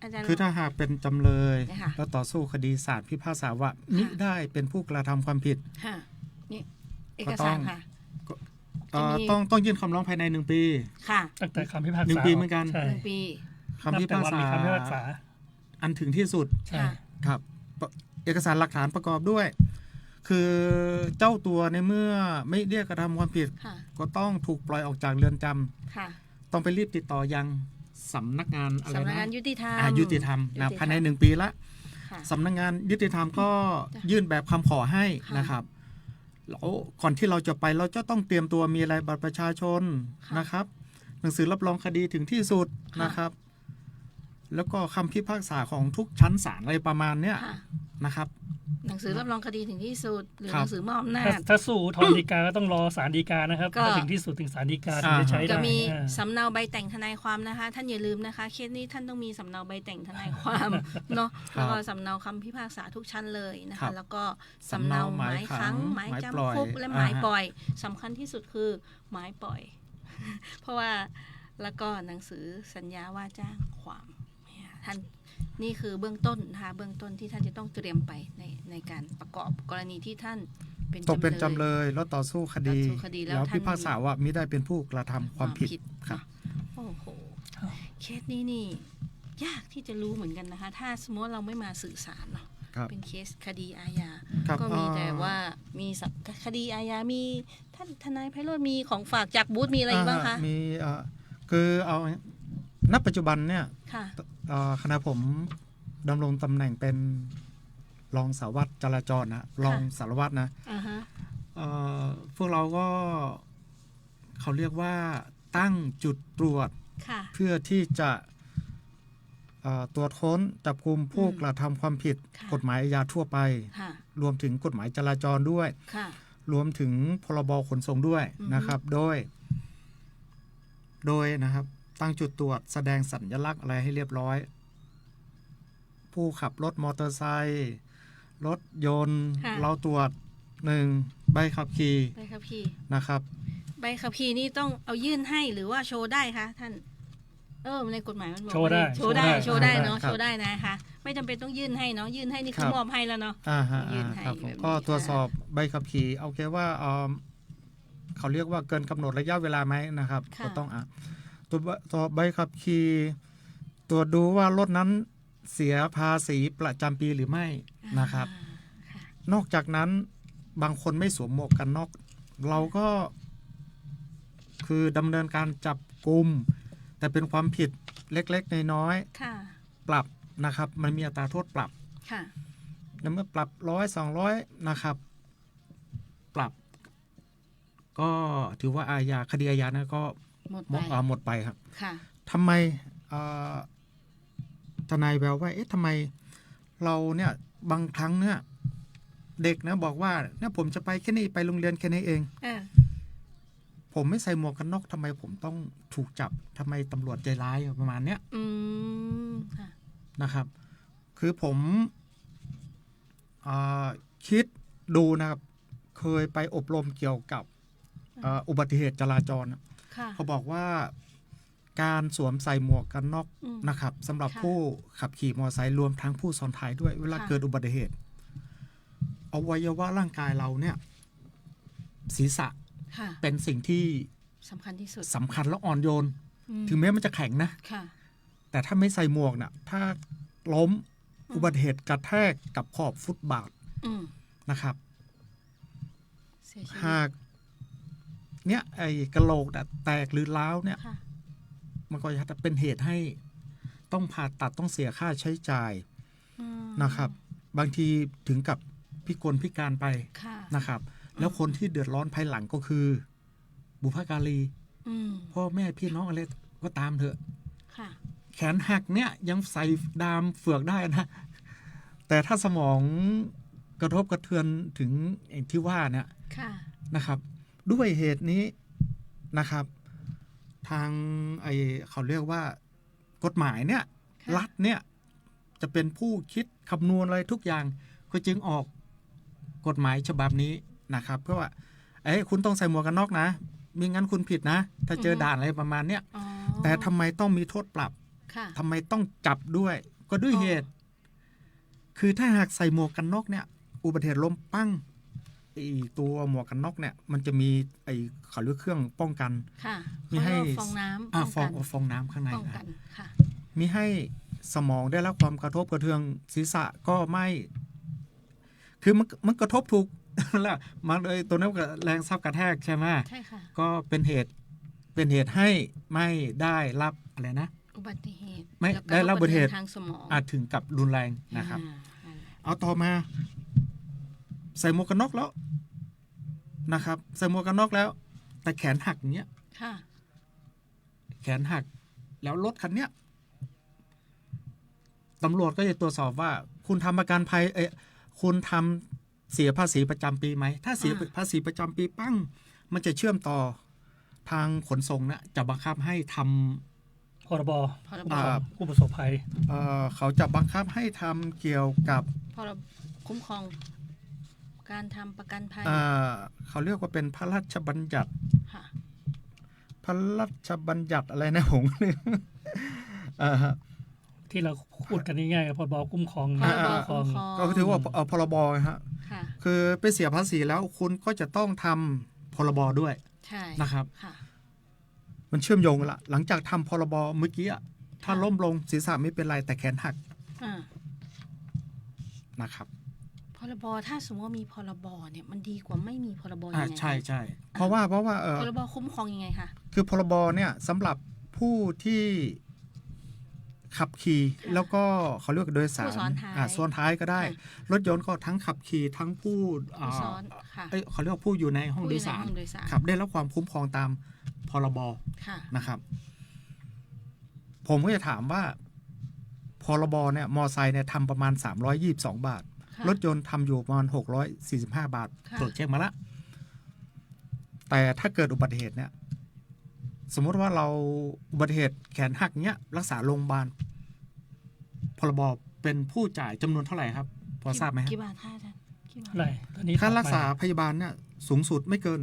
อาจารย์ คือถ้าหากเป็นจำเลย นะคะ แล้วต่อสู้คดีศาลพิพากษาว่ามิได้เป็นผู้กระทำความผิด ค่ะนี่เอก ก็ต้ สา อง รค่ะ จะมี ต้องยื่นคำร้องภายใน1 ปี ค่ะ ตั้งแต่คำพิพากษา หนึ่งปีเหมือนกัน ใช่ 1 ปี คำพิพาก นับแต่วัน ษา มีคำพิพากษา อันถึงที่สุด ใช่ ค่ะ ครับเอกสารหลักฐานประกอบด้วย คือเจ้าตัวในเมื่อไม่เรียกกระทำความผิด ค่ะ ก็ต้องถูกปล่อยออกจากเรือนจำ ค่ะ ต้องไปรีบติดต่อยังสำนักงานอะไร สำนัก นะ งานยุติธรรม ยุติธรรม ยุ นะ ติธรรม ภายใน1 ปีละ ค่ะ สำนักงานยุติธรรมก็ จ้ะ ยื่นแบบคำขอให้ ค่ะ นะครับแล้วก่อนที่เราจะไปเราจะต้องเตรียมตัวมีอะไรบัตรประชาชน ค่ะ นะครับ หนังสือรับรองคดีถึงที่สุด ค่ะ นะครับ แล้วก็คำพิพากษาของทุกชั้นศาลอะไรประมาณเนี้ย ค่ะ นะครับ หนังสือรับรองคดีถึงที่สุด หรือ ครั ห บ นังสือมอบอำนาจ ถ้าสู้ถอนฎีกาก็ต้องรอศาลฎีกานะครับ ก็ ถ้าถึงที่สุดถึงศาลฎีกาถึงจะใช้ จะ ได้ มี อ่า สำเนาใบแต่งทนายความนะคะ ท่านอย่าลืมนะคะ เคสนี้ท่านต้องมีสำเนาใบแต่งทนายความ เนาะ ครับ แล้วก็สำเนาคำพิพากษาทุกชั้นเลยนะ ครั คะ บ แล้วก็สำเนาหมายขังหมายจำคุกและหมายปล่อยสำคัญที่สุดคือหมายปล่อย เพราะว่าแล้วก็หนังสือสัญญาว่าจ้างความเนี่ยท่านนี่คือเบื้องต้นนะคะเบื้องต้นที่ท่านจะต้องเตรียมไปในการประกอบกรณีที่ท่านเป็น ตกเป็นจำ เล เลย ยแล้วต่อสู้คดี ต่อสู้คดีแล้ว แล้ว ท่าน พิพากษาว่ามิได้เป็นผู้กระทำความผิดครับ โอ้โห เคสนี้นี่ ยากที่จะรู้เหมือนกันนะคะ ถ้าสมมติเราไม่มาสื่อสารเนาะ ครับ เป็นเคสคดีอาญา ครับ ก็มีแต่ว่ามีคดีอาญา มีท่านทนายไพโรจน์มีของฝากจากบูธมีอะไรอีกบ้างคะ มีคือเอาณปัจจุบันเนี่ย ค่ะ คณะผมดำรงตำแหน่งเป็นรองสารวัตรจราจรนะรองสารวัตรนะ อ่าฮะ พวกเราก็เขาเรียกว่าตั้งจุดตรวจ ค่ะ เพื่อที่จะตรวจค้นจับกุมผู้ อืม กระทำความผิด ค่ะ กฎหมายอาญาทั่วไป ค่ะ รวมถึงกฎหมายจราจรด้วย ค่ะ รวมถึงพรบขนส่งด้วยนะครับ โดยนะครับตั้งจุดตรวจแสดงสัญลักษณ์อะไรให้เรียบร้อย ผู้ขับรถมอเตอร์ไซค์รถยนต์ ค่ะ เราตรวจ1ใบขับขี่ ใบขับขี่ นะครับ ใบขับขี่นี่ต้องเอายื่นให้หรือว่าโชว์ได้คะท่านในกฎหมายมันบอก โชว์ได้ โชว์ได้ โชว์ได้ เนาะ ครับ โชว์ได้นะคะไม่จำเป็นต้องยื่นให้เนาะยื่นให้นี่คือ ครับ มอบให้แล้วเนาะ ฮะ ยื่นให้ ครับผม แบบนี้ ก็ตรวจสอบใบขับขี่เอาแค่ว่าเขาเรียกว่าเกินกำหนดระยะเวลาไหมนะครับ ค่ะ ก็ต้องตัวใบขับขี่ตรวจดูว่ารถนั้นเสียภาษีประจำปีหรือไม่นะครับ ค่ะ นอกจากนั้นบางคนไม่สวมหมวกกันน็อกเราก็คือดำเนินการจับกุม แต่เป็นความผิดเล็กๆน้อย ค่ะ ๆปรับนะครับ มันมีอัตราโทษปรับ ค่ะ แล้วเมื่อปรับ100-200นะครับ ปรับ ก็ถือว่าอาญาคดีอาญานะก็ หมดไป หมดไปครับ ค่ะ ทำไมทนายแววว่าทำไมเราเนี่ยบางครั้งเนี่ยเด็กนะบอกว่าเนี่ยผมจะไปแค่นี้ไปโรงเรียนแค่นี้เอง ผมไม่ใส่หมวกกันน็อกทำไมผมต้องถูกจับทำไมตำรวจใจร้ายประมาณเนี้ย ค่ะ นะครับ คือผมคิดดูนะครับ เคยไปอบรมเกี่ยวกับอุบัติเหตุจราจร ค่ะ เขาบอกว่าการสวมใส่หมวกกันน็อกนะครับสำหรับ ค่ะ ผู้ขับขี่มอเตอร์ไซค์รวมทั้งผู้ซ้อนท้ายด้วยเวลา ค่ะ เกิดอุบัติเหตุอวัยวะร่างกายเราเนี่ยศีรษะ ค่ะ เป็นสิ่งที่ สำคัญที่สุด สำคัญและอ่อนโยน ถึงแม้มันจะแข็งนะ ค่ะ แต่ถ้าไม่ใส่หมวกน่ะถ้าล้มอุบัติเหตุกระแทกกับขอบฟุตบาทนะครับ เสียชีวิต หากเนี่ยไอ้กระโหลกน่ะแตกหรือร้าวเนี่ย ค่ะ มันก็จะเป็นเหตุให้ต้องผ่าตัดต้องเสียค่าใช้จ่ายนะครับ บางทีถึงกับพิกลพิการไป ค่ะ นะครับ แล้วคนที่เดือดร้อนภายหลังก็คือ บุพการีพ่อแม่พี่น้องอะไรก็ตามเถอะ ค่ะ แขนหักเนี่ยยังใส่ดามเฟือกได้นะ แต่ถ้าสมองกระทบกระเทือนถึงอย่างที่ว่าเนี่ย ค่ะ นะครับ ด้วยเหตุนี้นะครับ ทางเขาเรียกว่ากฎหมายเนี่ย ค่ะ รัฐเนี่ยจะเป็นผู้คิดคำนวณอะไรทุกอย่างก็จึงออกกฎหมายฉบับนี้นะครับ เพราะว่าคุณต้องใส่หมวกกันน็อกนะมิงั้นคุณผิดนะ ถ้าเจอด่านอะไรประมาณเนี้ย อ๋อ แต่ทำไมต้องมีโทษปรับ ค่ะ ทำไมต้องจับด้วย ก็ด้วยเหตุ คือถ้าหากใส่หมวกกันน็อกเนี่ย อุบัติเหตุล้มปั้งไอ้ตัวหมวกกันน็อกเนี่ย มันจะมีเขาเรียกเครื่องป้องกัน ค่ะ มีให้ เขาเรียกว่าฟองน้ำป้องกัน ฟองน้ำข้างใน ป้อง นะ กันค่ะ มีให้สมองได้รับความกระทบกระเทือนศีรษะก็ไม่ คือมันกระทบถูก แล้วมันเลยตัวนั้นก็แรงซับกระแทกใช่ไหม ใช่ค่ะ ก็เป็นเหตุให้ไม่ได้รับอะไรนะ อุบัติเหตุ ไม่ แล้วก็ ได้รับอุบัติเหตุ ทางสมอง อาจถึงกับรุนแรงนะครับ เอาต่อมา ใส่หมวกกันน็อกแล้วนะครับ ใส่หมวกกันน็อกแล้ว แต่แขนหักอย่างเงี้ย ค่ะ แขนหัก แล้วรถคันเนี้ยตำรวจก็จะตรวจสอบว่า คุณทำประกันภัยคุณทำเสียภาษีประจำปีไหม ถ้าเสียภาษีประจำปีปั้ง มันจะเชื่อมต่อทางขนส่งนะจะบังคับให้ทำ พรบ ผู้ประสบภัย เขาจะบังคับให้ทำเกี่ยวกับ พรบคุ้มครองการทำประกันภัย เขาเรียกว่าเป็นพระราชบัญญัติ ค่ะ พระราชบัญญัติอะไรนะผมลืม ที่เราพูดกันง่ายๆพรบคุ้มครอง พรบคุ้มครอง ก็ถือว่าพรบฮะ ค่ะ คือไปเสียภาษีแล้วคุณก็จะต้องทำพรบด้วย ใช่ นะครับ ค่ะ มันเชื่อมโยงกันละหลังจากทำพรบเมื่อกี้อะถ้าล้มลงศีรษะไม่เป็นไรแต่แขนหัก อ่า นะครับ พรบถ้าสมมติว่ามีพรบเนี่ยมันดีกว่าไม่มีพรบยังไง ใช่ใช่เพราะว่าพรบคุ้มครองยังไงคะ คือพรบเนี่ยสำหรับผู้ที่ขับขี่แล้วก็เขาเรียกว่าโดยสาร ผู้ซ้อนท้าย ซ้อนท้ายก็ได้ ค่ะ รถยนต์ก็ทั้งขับขี่ทั้งผู้ ผู้ซ้อนค่ะ เขาเรียกว่าผู้อยู่ในห้องโดยสาร ผู้อยู่ในห้องโดยสาร ขับได้รับความคุ้มครองตามพรบ ค่ะ นะครับ ผมก็จะถามว่าพรบเนี่ยมอไซค์เนี่ยทำประมาณ322 บาท ค่ะ รถยนต์ทำอยู่ประมาณ645 บาท ค่ะ ตรวจเช็คมาละ แต่ถ้าเกิดอุบัติเหตุเนี่ยสมมติว่าเราอุบัติเหตุแขนหักเนี้ยรักษาโรงพยาบาลพรบเป็นผู้จ่ายจำนวนเท่าไหร่ครับพอทราบไหมครับ กี่บาทค่ะอาจารย์กี่บาท อะไรตอนนี้ ค่ารักษาพยาบาลเนี่ยสูงสุดไม่เกิน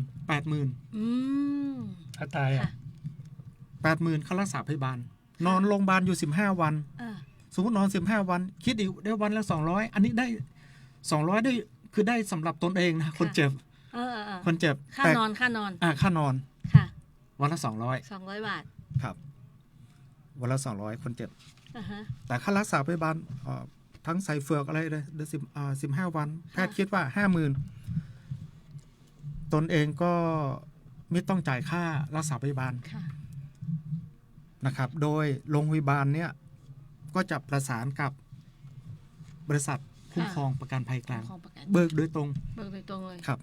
80,000 อืม ถ้าตายอ่ะ ค่ะ 80,000ค่ารักษาพยาบาลนอนโรงพยาบาลอยู่15 วัน อ่า สมมตินอน15 วันคิดอีกได้วันละ200อันนี้ได้200ได้คือได้สำหรับตนเองนะคนเจ็บ คนเจ็บ ค่า แต่ นอนค่านอน ค่านอน ค่ะ วันละ 200 บาท 200ครับวันละ200คนเจ็บ อ่าฮะ แต่ค่ารักษาพยาบาลทั้งใส่เฟือกอะไรเลยเดือน15 วันแพทย์คิดว่า 50,000ตนเองก็ไม่ต้องจ่ายค่ารักษาพยาบาล ค่ะ นะครับโดยโรงพยาบาลเนี่ยก็จะประสานกับบริษัทคุ้มครองประกันภัยกลาง ของประกัน เบิกโดยตรง เบิกโดยตรงเลย ครับ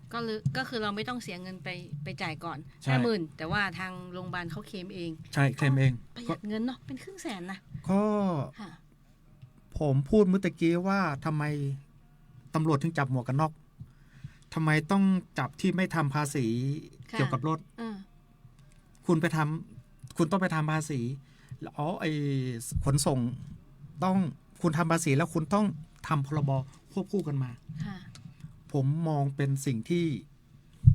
ก็คือเราไม่ต้องเสียเงินไปจ่ายก่อน ใช่ 50,000แต่ว่าทางโรงพยาบาลเขาเคลมเอง ใช่เคลมเอง ประหยัดเงินเนาะเป็นครึ่งแสนนะ ก็ ค่ะ ผมพูดเมื่อตะกี้ว่าทำไมตำรวจถึงจับหมวกกันน็อกทำไมต้องจับที่ไม่ทำภาษี ค่ะ เกี่ยวกับรถ อ่า คุณต้องไปทำภาษีแล้วไอ้ขนส่งต้องคุณทำภาษีแล้วคุณต้องทำพรบควบคู่กันมา ค่ะ ผมมองเป็นสิ่งที่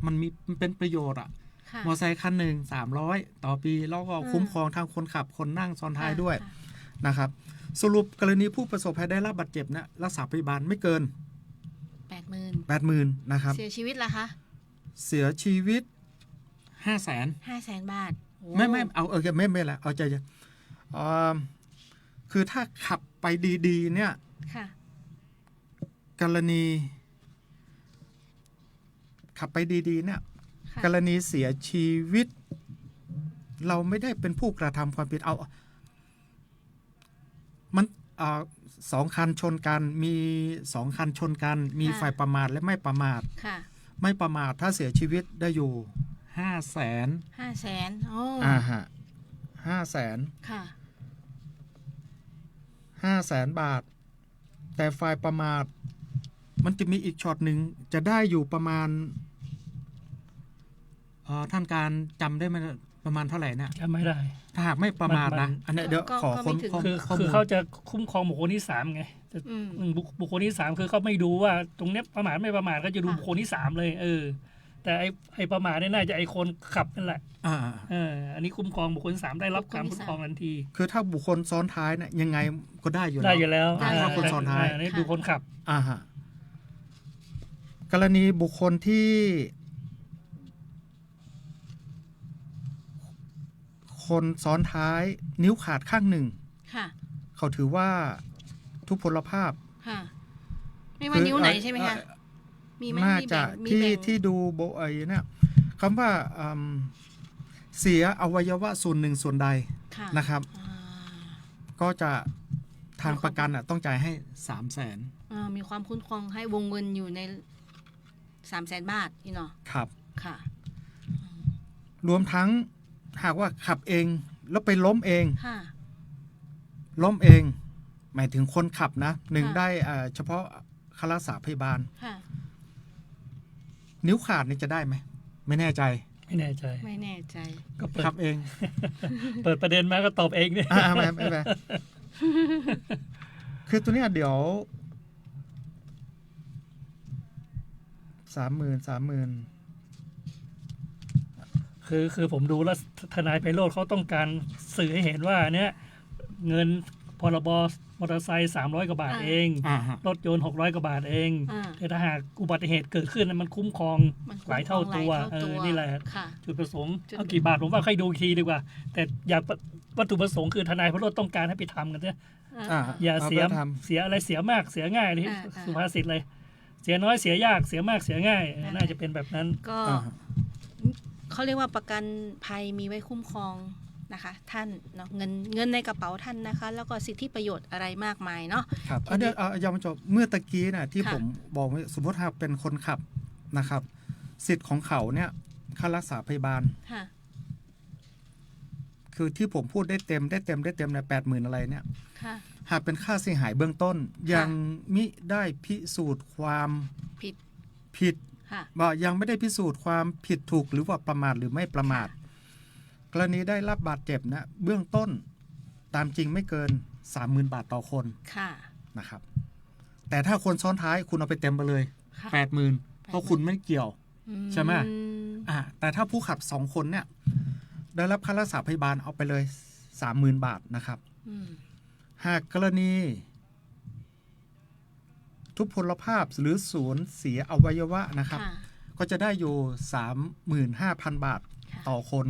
มันเป็นประโยชน์อะ ค่ะ มอเตอร์ไซค์คันหนึ่ง300ต่อปีแล้วก็คุ้มครองทางคนขับคนนั่งซ้อนท้ายด้วย ค่ะ นะครับสรุปกรณีผู้ประสบภัยได้รับบาดเจ็บนะรักษาพยาบาลไม่เกิน 80,000 80,000นะครับ เสียชีวิตล่ะคะ เสียชีวิต 500,000 500,000 บาทโอ้ ไม่เอาไม่ละเอาใจเย็นคือถ้าขับไปดีๆเนี่ย ค่ะ กรณีขับไปดีๆเนี่ย ค่ะ กรณีเสียชีวิต เราไม่ได้เป็นผู้กระทำความผิดมัน2 คันชนกันมี2 คันชนกันมีฝ่ายประมาทและไม่ประมาท ค่ะ ไม่ประมาทถ้าเสียชีวิตได้อยู่ 500,000 500,000โอ้ ฮะ500,000 ค่ะ 500,000 บาท แต่ฝ่ายประมาทมันจะมีอีกช็อตหนึ่งจะได้อยู่ประมาณท่านการจำได้ไหมประมาณเท่าไหร่เนี่ย จำไม่ได้ ถ้าหากไม่ประมาท มัน นะอันนี้เดี๋ยว ก็ ขอ ก็ ค้น ไม่ถึง ข้อ คือ มูล เขาจะคุ้มครองบุคคลที่3ไงแต่ อืม บุคคลที่3คือเขาไม่ดูว่าตรงเนี้ยประมาทไม่ประมาทก็จะดู ค่ะ บุคคลที่3เลยแต่ไอประมาทเนี่ยน่าจะไอคนขับนั่นแหละ อันนี้คุ้มครองบุคคลที่3ได้รับการคุ้มครองทันที คือถ้าบุคคลซ้อนท้ายเนี่ยยังไงก็ได้อยู่ ได้อยู่แล้ว ถ้าคนซ้อนท้าย อันนี้ดูคนขับ ฮะกรณีบุคคลที่คนซ้อนท้ายนิ้วขาดข้างหนึ่ง ค่ะ เขาถือว่าทุพพลภาพ ค่ะไม่ว่านิ้วไหนใช่ไหมคะ มีไหม น่า มี จะ แบ่งมี ที่ แบ่ง ที่ดูโบไอเนี่ยคำว่าเสียอวัยวะส่วนหนึ่งส่วนใด ค่ะ นะครับ อ่า ก็จะทางประกันต้องจ่ายให้ 300,000 มีความคุ้มครองให้วงเงินอยู่ใน300,000 บาทนี่เนาะ ครับ ค่ะ รวมทั้งหากว่าขับเองแล้วไปล้มเอง ค่ะ ล้มเอง หมายถึงคนขับนะหนึ่ง ค่ะ ได้เฉพาะค่ารักษาพยาบาล ค่ะ นิ้วขาดนี่จะได้ไหม ไม่แน่ใจ ไม่แน่ใจ ไม่แน่ใจ ก็เปิด ขับเอง เปิดประเด็นมาก็ตอบเองเนี่ย ไม่คือตัวเนี้ยเดี๋ยว30,000 คือผมดูแล้วทนายไพโรจน์เขาต้องการสื่อให้เห็นว่าเนี่ยเงินพรบมอเตอร์ไซค์300 กว่าบาทเอง ฮะ รถยนต์600 กว่าบาทเอง อ่า แต่ถ้าหากอุบัติเหตุเกิดขึ้นน่ะมันคุ้มครอง มันคุ้ม หลายเท่าตัว หลายเท่าตัว นี่แหละ ค่ะ จุดประสงค์ จุด เอากี่บาทผมว่าค่อยดูอีกทีดีกว่า แต่อยากวัตถุประสงค์คือทนายไพโรจน์ต้องการให้ไปทำกันเนี่ย อย่าเสีย เอาไปทำ เสียอะไรเสียมากเสียง่ายเลย อ่า สุภาษิตเลย เสียน้อยเสียยากเสียมากเสียง่าย นั่นแหละ น่าจะเป็นแบบนั้น ก็ เขาเรียกว่าประกันภัยมีไว้คุ้มครองนะคะ ท่านเนาะเงินในกระเป๋าท่านนะคะ แล้วก็สิทธิประโยชน์อะไรมากมายเนาะ ครับเดี๋ยวยังไม่จบเมื่อตะกี้น่ะที่ ค่ะ ผมบอกว่าสมมติถ้าเป็นคนขับนะครับ สิทธิ์ของเขาเนี่ยค่ารักษาพยาบาล ค่ะ คือที่ผมพูดได้เต็มใน80,000อะไรเนี่ย ค่ะ หากเป็นค่าเสียหายเบื้องต้น ยังมิได้พิสูจน์ความ ผิด ผิด ค่ะ ว่ายังไม่ได้พิสูจน์ความผิดถูกหรือว่าประมาทหรือไม่ประมาท กรณีได้รับบาดเจ็บนะเบื้องต้นตามจริงไม่เกิน 30,000 บาทต่อคน ค่ะ นะครับแต่ถ้าคนซ้อนท้ายคุณเอาไปเต็มไปเลย ค่ะ 80,000เพราะคุณไม่เกี่ยวใช่ไหมแต่ถ้าผู้ขับ2คนเนี่ยได้รับค่ารักษาพยาบาลเอาไปเลย 30,000 บาทนะครับหากกรณีทุพพลภาพหรือสูญเสียอวัยวะนะครับก็จะได้อยู่ 35,000 บาทต่อคน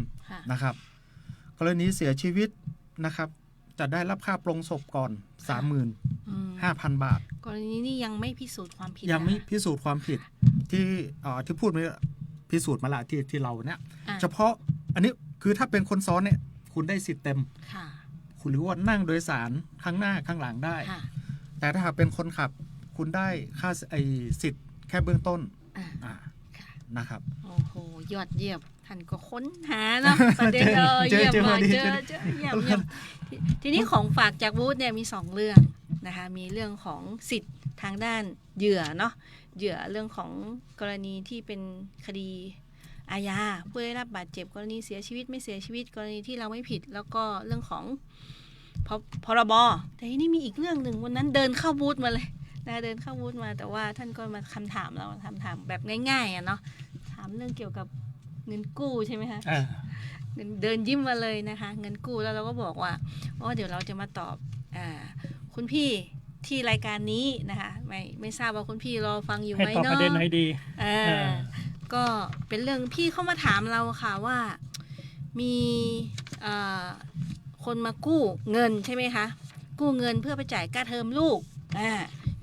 นะครับกรณีเสียชีวิตนะครับจะได้รับค่าปลงศพก่อน 35,000 บาทกรณีนี้ยังไม่พิสูจน์ความผิดยังไม่พิสูจน์ความผิดที่พูดมาพิสูจน์มาละที่เราเนี่ยเฉพาะอันนี้คือถ้าเป็นคนซ้อนเนี่ยคุณได้สิทธิ์เต็มคุณหรือว่านั่งโดยสารข้างหน้าข้างหลังได้แต่ถ้าหากเป็นคนขับคุณได้ค่าสิทธิ์แค่เบื้องต้นนะครับโอ้โหยอดเยี่ยมท่านก็ค้นหาเนาะประเด็นเยี่ยมมากเจอเยี่ยมทีนี้ของฝากจากวูดเนี่ยมี2เรื่องนะคะมีเรื่องของสิทธิ์ทางด้านเหยื่อเนาะเหยื่อเรื่องของกรณีที่เป็นคดีอาญาผู้ได้รับบาดเจ็บกรณีเสียชีวิตไม่เสียชีวิตกรณีที่เราไม่ผิดแล้วก็เรื่องของพรบแต่ทีนี้มีอีกเรื่องหนึ่งวันนั้นเดินเข้าบูธมาเลยนะเดินเข้าบูธมาแต่ว่าท่านก็มาคำถามเราคำถามแบบง่ายๆเนาะถามเรื่องเกี่ยวกับเงินกู้ใช่ไหมคะเดินยิ้มมาเลยนะคะเงินกู้แล้วเราก็บอกว่าเดี๋ยวเราจะมาตอบคุณพี่ที่รายการนี้นะคะไม่ทราบว่าคุณพี่รอฟังอยู่ไหมเนาะให้ตอบประเด็นไหนดีก็เป็นเรื่องพี่เข้ามาถามเราค่ะว่ามีคนมากู้เงินใช่ไหมคะกู้เงินเพื่อไปจ่ายค่าเทอมลูก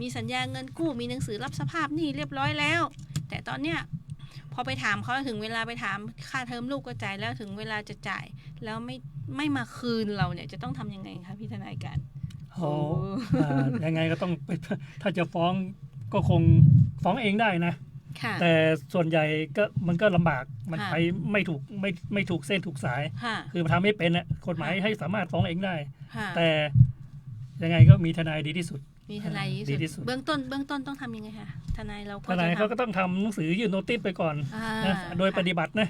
มีสัญญาเงินกู้มีหนังสือรับสภาพหนี้เรียบร้อยแล้วแต่ตอนเนี้ยพอไปถามเขาถึงเวลาไปถามค่าเทอมลูกก็จ่ายแล้วถึงเวลาจะจ่ายแล้วไม่มาคืนเราเนี่ยจะต้องทำยังไงคะพี่ทนายการยังไงก็ต้องไปถ้าจะฟ้องก็คงฟ้องเองได้นะแต่ส่วนใหญ่ก็มันก็ลำบากมันไปไม่ถูกเส้นถูกสายคือทำไม่เป็นนะกฎหมายให้สามารถฟ้องเองได้แต่ยังไงก็มีทนายดีที่สุดมีทนายดีที่สุดเบื้องต้นต้องทำยังไงคะทนายเราทนายเขาก็ต้องทำหนังสือยื่นโนติสไปก่อนนะโดยปฏิบัตินะ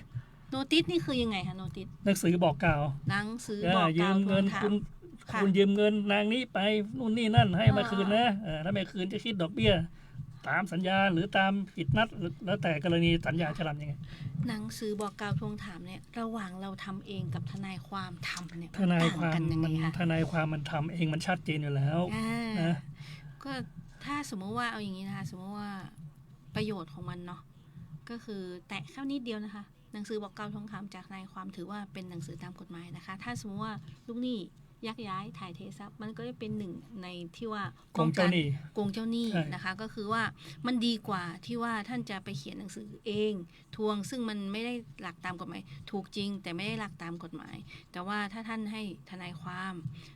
โนติสนี่คือยังไงคะโนติสหนังสือบอกกล่าวหนังสือบอกกล่าวยืมเงินคุณยืมเงินนางนี้ไปนู่นนี่นั่นให้มาคืนนะถ้าไม่คืนจะคิดดอกเบี้ยตามสัญญาหรือตามผิดนัดแล้วแต่กรณีสัญญาจะทำยังไงหนังสือบอกกล่าวทวงถามเนี่ยระหว่างเราทำเองกับทนายความทำเนี่ยทนายความมันทำเองมันชัดเจนอยู่แล้วนะก็ถ้าสมมติว่าเอาอย่างนี้นะคะสมมติว่าประโยชน์ของมันเนาะก็คือแตะแค่นิดเดียวนะคะหนังสือบอกกล่าวทวงถามจากทนายความถือว่าเป็นหนังสือตามกฎหมายนะคะถ้าสมมติว่าลูกหนี้ยักย้ายถ่ายเททรัพย์มันก็จะเป็นหนึ่งในที่ว่าโกงเจ้าหนี้นะคะก็คือว่ามันดีกว่าที่ว่าท่านจะไปเขียนหนังสือเองทวงซึ่งมันไม่ได้หลักตามกฎหมายถูกจริงแต่ไม่ได้หลักตามกฎหมายแต่ว่าถ้าท่านให้ทนายความ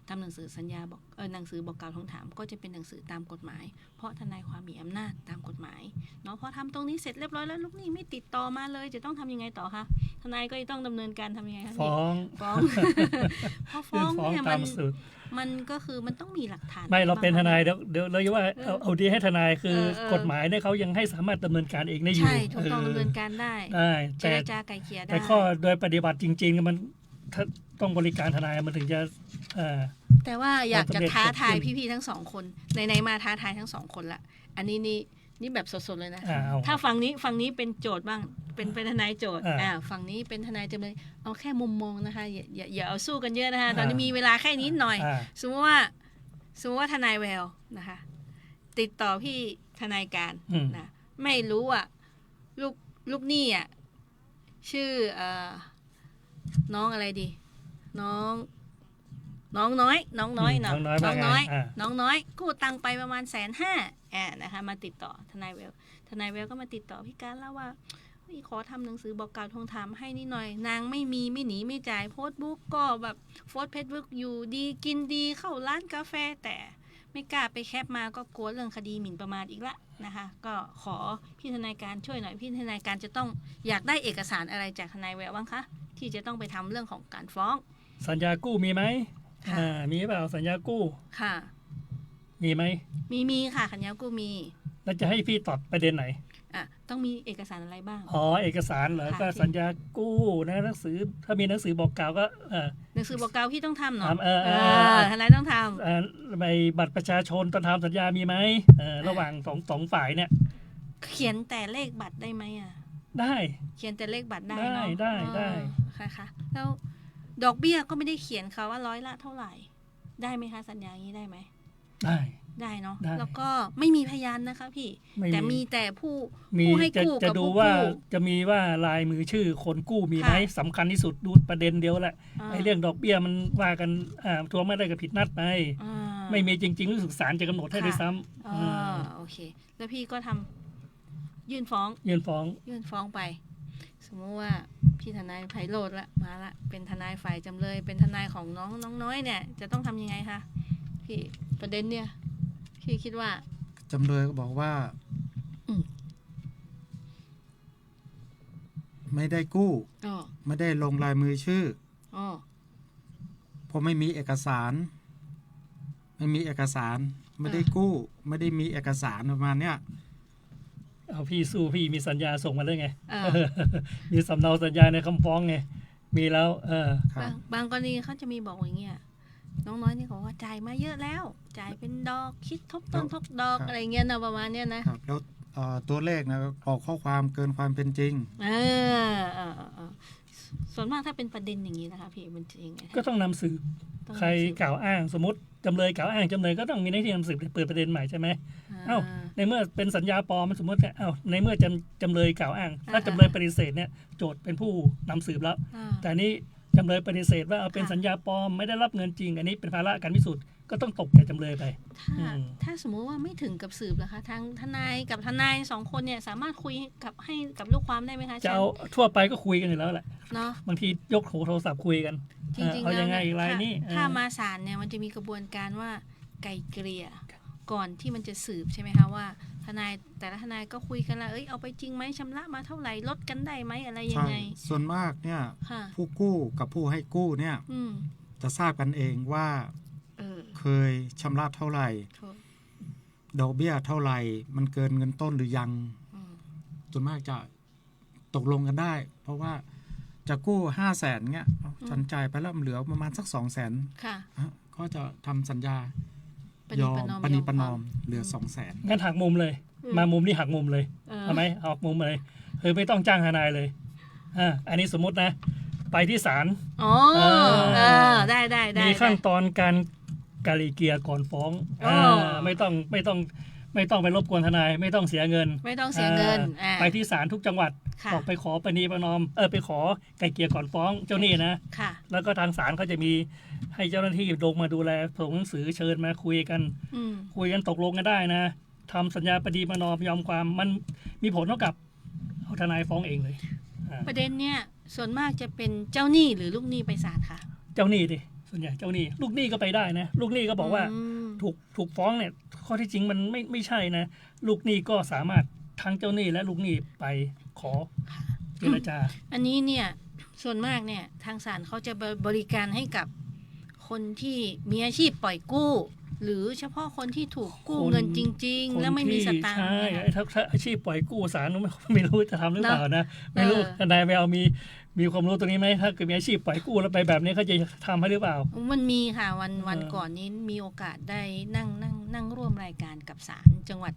ทำหนังสือสัญญาบอกหนังสือบอกกล่าวทวงถามก็จะเป็นหนังสือตามกฎหมายเพราะทนายความมีอำนาจตามกฎหมายเนาะพอทำตรงนี้เสร็จเรียบร้อยแล้วลูกหนี้ไม่ติดต่อมาเลยจะต้องทำยังไงต่อคะทนายก็ต้องดำเนินการทำยังไงคะฟ้องพอฟ้องเนี่ยมันก็คือมันต้องมีหลักฐานไม่เราเป็นทนายเดี๋ยวเราจะว่าเอาดีให้ทนายคือกฎหมายเนี่ยเขายังให้สามารถดำเนินการเองได้อยู่ใช่ถูกต้องดำเนินการได้เจรจาไกล่เกลี่ยได้แต่ข้อโดยปฏิบัติจริงๆมันต้องบริการทนายมันถึงจะแต่ว่าอยากจะท้าทายพี่ๆทั้งสองคนในมาท้าทายทั้งสองคนละอันนี้นี่แบบสดๆเลยนะถ้าฝั่งนี้เป็นโจทย์บ้างเป็นทนายโจทย์ฝั่งนี้เป็นทนายจำเลยเอาแค่มุมมองนะคะอย่าเอาสู้กันเยอะนะคะตอนนี้มีเวลาแค่นิดหน่อยสมมติว่าทนายแววนะคะติดต่อพี่ทนายการนะไม่รู้อ่ะลูกหนี้อ่ะชื่อน้องอะไรดีน้องน้อยกู้ตังไปประมาณ150,000นะคะมาติดต่อทนายแววก็มาติดต่อพี่การแล้วว่าขอทำหนังสือบอกกล่าวทวงถามให้นิดหน่อยนางไม่หนีไม่จ่ายโพสต์บุ๊กก็แบบโพสต์เฟซบุ๊กอยู่ดีกินดีเข้าร้านกาแฟแต่ไม่กล้าไปแคปมาก็กลัวเรื่องคดีหมิ่นประมาทอีกละนะคะก็ขอพี่ทนายการช่วยหน่อยพี่ทนายการจะต้องอยากได้เอกสารอะไรจากทนายแววบ้างคะที่จะต้องไปทำเรื่องของการฟ้องสัญญากู้มีไหมมีเปล่าสัญญากู้ค่ะมีไหมมีค่ะสัญญากู้มีแล้วจะให้พี่ตอบประเด็นไหน ต้องมีเอกสารอะไรบ้าง อ๋อเอกสารเหรอ ค่ะ ก็สัญญากู้นะหนังสือถ้ามีหนังสือบอกกล่าวก็หนังสือบอกกล่าวพี่ต้องทำเนาะ ทำทนายต้องทำ ใบบัตรประชาชนตอนทำสัญญามีไหมระหว่างสองฝ่ายเนี่ย เขียนแต่เลขบัตรได้ไหมอ่ะ ได้ เขียนแต่เลขบัตรได้ ได้ เนาะ ได้ ค่ะแล้วดอกเบี้ยก็ไม่ได้เขียนเขาว่าร้อยละเท่าไหร่ ได้ไหมคะสัญญาอย่างนี้ได้ไหม ได้เนาะ ได้ แล้วก็ไม่มีพยานนะคะพี่ ไม่มี แต่มีแต่ผู้ มี ให้กู้ จะ กับ ดู ผู้ ว่า กู้ จะมีว่าลายมือชื่อคนกู้มีไหม ค่ะ สำคัญที่สุดดูประเด็นเดียวแหละ า ไอ้เรื่องดอกเบี้ยมันว่ากันทวงไม่ได้กับผิดนัดไป อ่า ไม่มีจริงๆรู้สึกศาลจะกำหนดให้ด้วยซ้ อ่าโอเค แล้วพี่ก็ทำยื่นฟ้อง ยื่นฟ้อง ยื่นฟ้องไป สมมติว่าพี่ทนายไพโรจน์ละมาละเป็นทนายฝ่ายจำเลย เป็นทนายของน้องน้อยเนี่ย จะต้องทำยังไงคะพี่ประเด็นเนี่ยพี่คิดว่า จำเลยก็บอกว่า อืม ไม่ได้กู้ อ๋อ ไม่ได้ลงลายมือชื่อ อ๋อ เพราะไม่มีเอกสาร ไม่มีเอกสาร ไม่ได้กู้ ไม่ได้มีเอกสารประมาณเนี้ย เอาพี่สู้พี่มีสัญญาส่งมาเลยไง อ่า มีสำเนาสัญญาในคำฟ้องไงมีแล้ว ครับ บางกรณีเขาจะมีบอกอย่างเงี้ยน้องน้อยนี่เขาบอกว่าจ่ายมาเยอะแล้ว จ่ายเป็นดอกคิดทบต้นทบดอก ครับ อะไรเงี้ยนะประมาณเนี้ยนะครับ แล้วตัวเลขนะออกข้อความเกินความเป็นจริง เออส่วนมากถ้าเป็นประเด็นอย่างนี้นะคะพี่มันจะยังไง ก็ต้องนำสืบ ต้อง ใครกล่าวอ้างสมมติจำเลยกล่าวอ้างจำเลยก็ต้องมีหน้าที่นำสืบเปิดประเด็นใหม่ใช่ไหม เอ้า ในเมื่อเป็นสัญญาปลอมสมมติเนี่ยในเมื่อจำเลยกล่าวอ้าง ถ้าจำเลยปฏิเสธเนี่ยโจทย์เป็นผู้นำสืบแล้ว อ่า แต่นี้จำเลยปฏิเสธว่าเอาเป็น ค่ะ สัญญาปลอมไม่ได้รับเงินจริง อันนี้เป็นภาระการพิสูจน์ก็ต้องตกแก่จำเลยไป ถ้าสมมุติว่าไม่ถึงกับสืบล่ะคะทางทนายกับทนายสองคนเนี่ยสามารถคุยกับลูกความได้ไหมคะ จะเอาทั่วไปก็คุยกันอยู่แล้วแหละ เนาะ บางทียกโทรศัพท์คุยกัน จริงๆ เอา แล้ว ยังไง เนี่ย อีกรายนี้ ถ้ามาศาลเนี่ยมันจะมีกระบวนการว่าไกลเกลี่ยก่อนที่มันจะสืบใช่ไหมคะว่าทนายแต่ละทนายก็คุยกันแล้วเอาไปจริงไหมชำระมาเท่าไหร่ลดกันได้ไหมอะไรยัง ใช่ ไง ส่วนมากเนี่ย ค่ะ ผู้กู้กับผู้ให้กู้เนี่ย อืม จะทราบกันเองว่า เคยชำระเท่าไหร่ โทษ ดอกเบี้ยเท่าไหร่ มันเกินเงินต้นหรือยัง อืม ส่วนมากจะตกลงกันได้ เพราะว่าจะกู้500,000เงี้ยฉันจ่ายไปแล้วมันเหลือประมาณสัก200,000 ค่ะ ก็จะทำสัญญา ปณี ยอ ประ ม นอม ปณีประน ยอ อ ม ม ความ เหลือ200,000 งั้นหักมุมเลย มามุมนี้หักมุมเลย ทำไมหักมุมเลยคือไม่ต้องจ้างทนายเลยอันนี้สมมตินะ ไปที่ศาล อ๋อได้มีขั้นตอนการไกลี่เกลี่ยก่อนฟ้องไม่ต้องไปรบกวนทนาย ไม่ต้องเสียเงิน ไม่ต้องเสียเงิน ไปที่ศาลทุกจังหวัด ค่ะ บอกไปขอปณีประนอมไปขอไกลี่เกลี่ยก่อนฟ้องเจ้าหนี้นะ ค่ะ แล้วก็ทางศาลเขาจะมีให้เจ้าหน้าที่ลงมาดูแลส่งหนังสือเชิญมาคุยกัน อืม คุยกันตกลงกันได้นะทำสัญญาปณีประนอมยอมความมันมีผลเท่ากับเอาทนายฟ้องเองเลย ประเด็นเนี่ยส่วนมากจะเป็นเจ้าหนี้หรือลูกหนี้ไปศาลค่ะ เจ้าหนี้ดิส่วนใหญ่เจ้าหนี้ลูกหนี้ก็ไปได้นะลูกหนี้ก็บอกว่า ม ถูกฟ้องเนี่ยข้อที่จริงมันไม่ใช่นะลูกหนี้ก็สามารถทั้งเจ้าหนี้และลูกหนี้ไปขอเจรจา อันนี้เนี่ยส่วนมากเนี่ยทางศาลเขาจะบริการให้กับคนที่มีอาชีพปล่อยกู้ หรือเฉพาะคนที่ถูกกู้เงินจริง ๆ แล้วไม่มีสตางค์ ใช่ เนี่ย ถ้าอาชีพปล่อยกู้ศาลไม่รู้จะทำหรือเปล่านะไม่รู้ เออ ทนายไม่เอามีความรู้ตรงนี้ไหมถ้าเกิดมีอาชีพปล่อยกู้แล้วไปแบบนี้เขาจะทำให้หรือเปล่า มันมีค่ะวันก่อนนี้มีโอกาสได้นั่งร่วมรายการกับศาลจังหวัด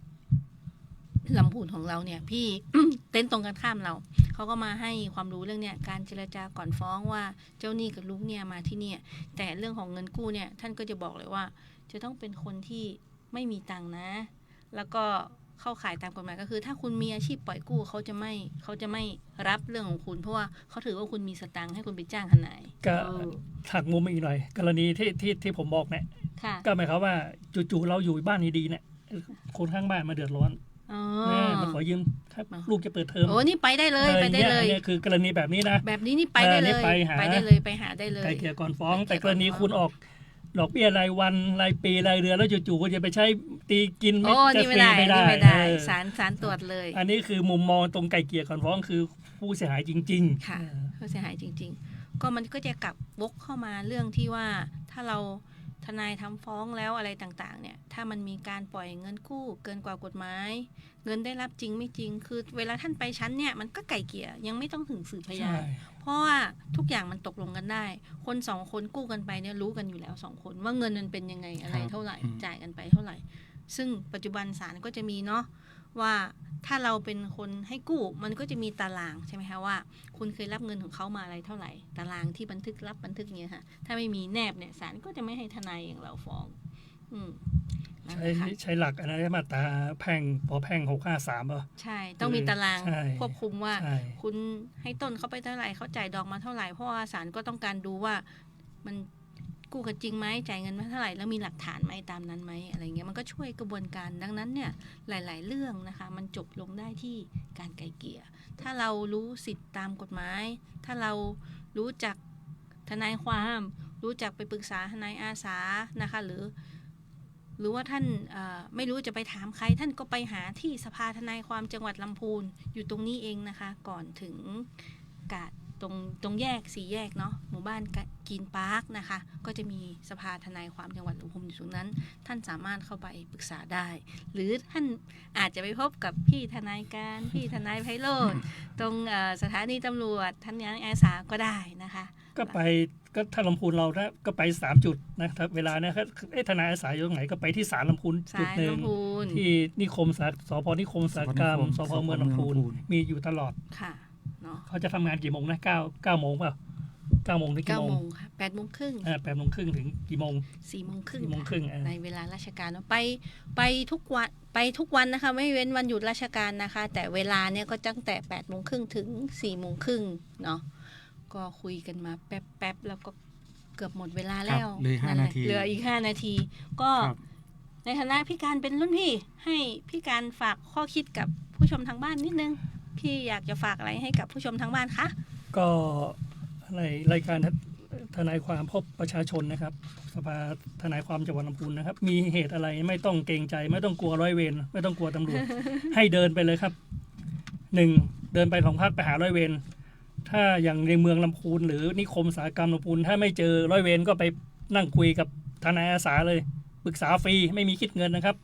ลำพูนของเราเนี่ยพี่ เต็นท์ตรงกันข้ามเราเขาก็มาให้ความรู้เรื่องเนี่ยการเจรจาก่อนฟ้องว่าเจ้าหนี้กับลูกเนี่ยมาที่เนี่ยแต่เรื่องของเงินกู้เนี่ยท่านก็จะบอกเลยว่า จะต้องเป็นคนที่ไม่มีตังค์นะ แล้วก็เข้าข่ายตามกฎหมายก็คือ ถ้าคุณมีอาชีพปล่อยกู้เขาจะไม่รับเรื่องของคุณ เพราะว่าเขาถือว่าคุณมีสตังค์ให้คุณไปจ้างทนาย ก็ถักมุมอีกหน่อย กรณีที่ผมบอกเนี่ย ค่ะ ก็หมายความว่าจู่ๆเราอยู่บ้านดีๆเนี่ยคนข้างบ้านมาเดือดร้อน อ๋อ มาขอยืมครับลูกจะเปิดเทอม โอ้นี่ไปได้เลยไปได้เลย นี่คือกรณีแบบนี้นะ แบบนี้นี่ไปได้เลย ไปหา ไปได้เลยไปหาได้เลย ไกลเกลี่ยก่อนฟ้อง ไกลเกลี่ย แต่กรณี ก่อนฟ้อง คุณออกดอกเบี้ยรายวันรายปีรายเดือนแล้วจู่ๆก็จะไปใช้ตีกิน โอ้ จะ นี่ ฟ ไม่ รี ได้ ไม่ได้ นี่ไม่ได้ เออ ศาลตรวจเลย อันนี้คือมุมมองตรงไกลเกลี่ยก่อนฟ้องคือผู้เสียหายจริงๆ ค่ะผู้เสียหายจริง ๆ ก็มันก็จะกลับวกเข้ามาเรื่องที่ว่าถ้าเราทนายทำฟ้องแล้วอะไรต่างๆเนี่ยถ้ามันมีการปล่อยเงินกู้เกินกว่ากฎหมาย เงินได้รับจริงไม่จริงคือเวลาท่านไปชั้นเนี่ยมันก็ไก่เกลี่ยยังไม่ต้องถึงสืบพยานเพราะว่าทุกอย่างมันตกลงกันได้คนสองคนกู้กันไปเนี่ยรู้กันอยู่แล้วสองคนว่าเงินมันเป็นยังไงอะไรเท่าไหร่จ่ายกันไปเท่าไหร่ซึ่งปัจจุบันศาลก็จะมีเนาะว่าถ้าเราเป็นคนให้กู้มันก็จะมีตารางใช่ไหมคะว่าคุณเคยรับเงินของเขามาอะไรเท่าไหร่ตารางที่บันทึกรับบันทึกเนี่ยค่ะถ้าไม่มีแนบเนี่ยศาลก็จะไม่ให้ทนายอย่างเราฟ้องใช้หลักอะไรมาตราแพ่งพอแพ่ง653ป่ะใช่ต้องมีตารางควบคุมว่าคุณให้ต้นเขาไปเท่าไหร่เขาจ่ายดอกมาเท่าไหร่เพราะว่าศาลก็ต้องการดูว่ามันกู้กันจริงไหมจ่ายเงินมาเท่าไหร่แล้วมีหลักฐานไหมตามนั้นไหมอะไรเงี้ยมันก็ช่วยกระบวนการดังนั้นเนี่ยหลายๆเรื่องนะคะมันจบลงได้ที่การไกล่เกลี่ยถ้าเรารู้สิทธิตามกฎหมายถ้าเรารู้จักทนายความรู้จักไปปรึกษาทนายอาสานะคะหรือว่าท่านไม่รู้จะไปถามใครท่านก็ไปหาที่สภาทนายความจังหวัดลำพูนอยู่ตรงนี้เองนะคะก่อนถึงกาดตรงแยก4แยกเนาะหมู่บ้านกินพาร์คนะคะก็จะมีสภาทนายความจังหวัดลำพูนอยู่ตรงนั้นท่านสามารถเข้าไปปรึกษาได้หรือท่านอาจจะไปพบกับพี่ทนายการพี่ทนายไพโรจน์ตรงสถานีตำรวจท่านยังอาสาก็ได้นะคะก็ไปก็ถ้าลำพูนเราถ้าก็ไป3จุดนะครับเวลาเนี่ยทนายอาสาอยู่ตรงไหนก็ไปที่ศาลลำพูนจุดหนึ่งที่นิคมสพนิคมอุตสาหกรรมสพเมืองลำพูนมีอยู่ตลอดค่ะเนาะเขาจะทำงานกี่โมงนะ9โมงป่ะ9โมงถึงกี่โมงค่ะ8 โมงครึ่ง8 โมงครึ่งถึงกี่โมง4 โมงครึ่งในเวลาราชการเนาะไปทุกวันนะคะไม่เว้นวันหยุดราชการนะคะแต่เวลาเนี่ยก็ตั้งแต่8 โมงครึ่งถึง4 โมงครึ่งเนาะก็คุยกันมาแป๊บแล้วก็เกือบหมดเวลาแล้วเหลืออีก5 นาทีก็ในฐานะพี่การเป็นรุ่นพี่ให้พี่การฝากข้อคิดกับผู้ชมทางบ้านนิดนึงพี่อยากจะฝากอะไรให้กับผู้ชมทางบ้านคะก็ในรายการทนายความพบประชาชนนะครับสภาทนายความจังหวัดลำพูนนะครับมีเหตุอะไรไม่ต้องเกรงใจไม่ต้องกลัวร้อยเวรไม่ต้องกลัวตำรวจ ให้เดินไปเลยครับ1เดินไปโรงพักไปหาร้อยเวรถ้าอย่างในเมืองลำพูนหรือนิคมอุตสาหกรรมลำพูนถ้าไม่เจอร้อยเวรก็ไปนั่งคุยกับทนายอาสาเลยปรึกษาฟรีไม่มีคิดเงินนะครับ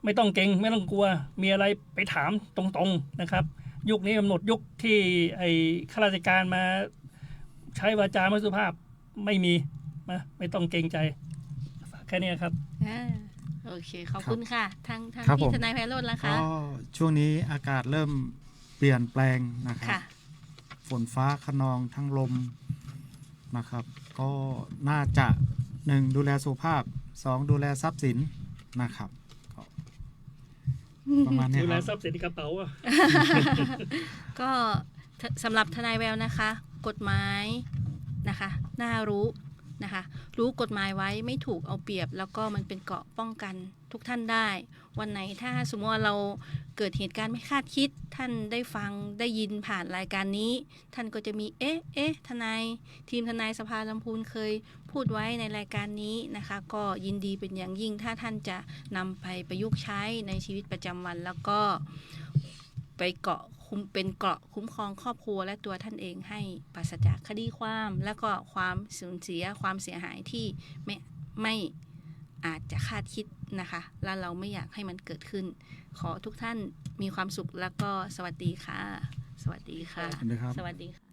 ไม่ต้องเก่งไม่ต้องกลัวมีอะไรไปถามตรงๆนะครับยุคนี้กำหนดยุคที่ไอ้ข้าราชการมาใช้วาจาไม่สุภาพไม่มีนะไม่ต้องเกรงใจฝากแค่นี้ครับโอเคขอบคุณค่ะทางพี่ทนายไพโรจน์แล้วค่ะช่วงนี้อากาศเริ่มเปลี่ยนแปลงนะครับฝนฟ้าคะนองทั้งลมนะครับก็น่าจะ1ดูแลสุขภาพ2ดูแลทรัพย์สินนะครับประมาณนี้ดูแลทรัพย์สินในกระเป๋าก็สำหรับทนายแววนะคะกฎหมายนะคะน่ารู้นะคะรู้กฎหมายไว้ไม่ถูกเอาเปรียบแล้วก็มันเป็นเกราะป้องกันทุกท่านได้วันไหนถ้าสมมติว่าเราเกิดเหตุการณ์ไม่คาดคิดท่านได้ฟังได้ยินผ่านรายการนี้ท่านก็จะมีทนายทีมทนายสภาลำพูนเคยพูดไว้ในรายการนี้นะคะก็ยินดีเป็นอย่างยิ่งถ้าท่านจะนำไปประยุกต์ใช้ในชีวิตประจำวันแล้วก็ไปเป็นเกราะคุ้มครองครอบครัวและตัวท่านเองให้ปราศจากคดีความและก็ความสูญเสียความเสียหายที่ไม่อาจจะคาดคิดนะคะและเราไม่อยากให้มันเกิดขึ้นขอทุกท่านมีความสุขแล้วก็สวัสดีค่ะสวัสดีค่ะสวัสดีค่ะ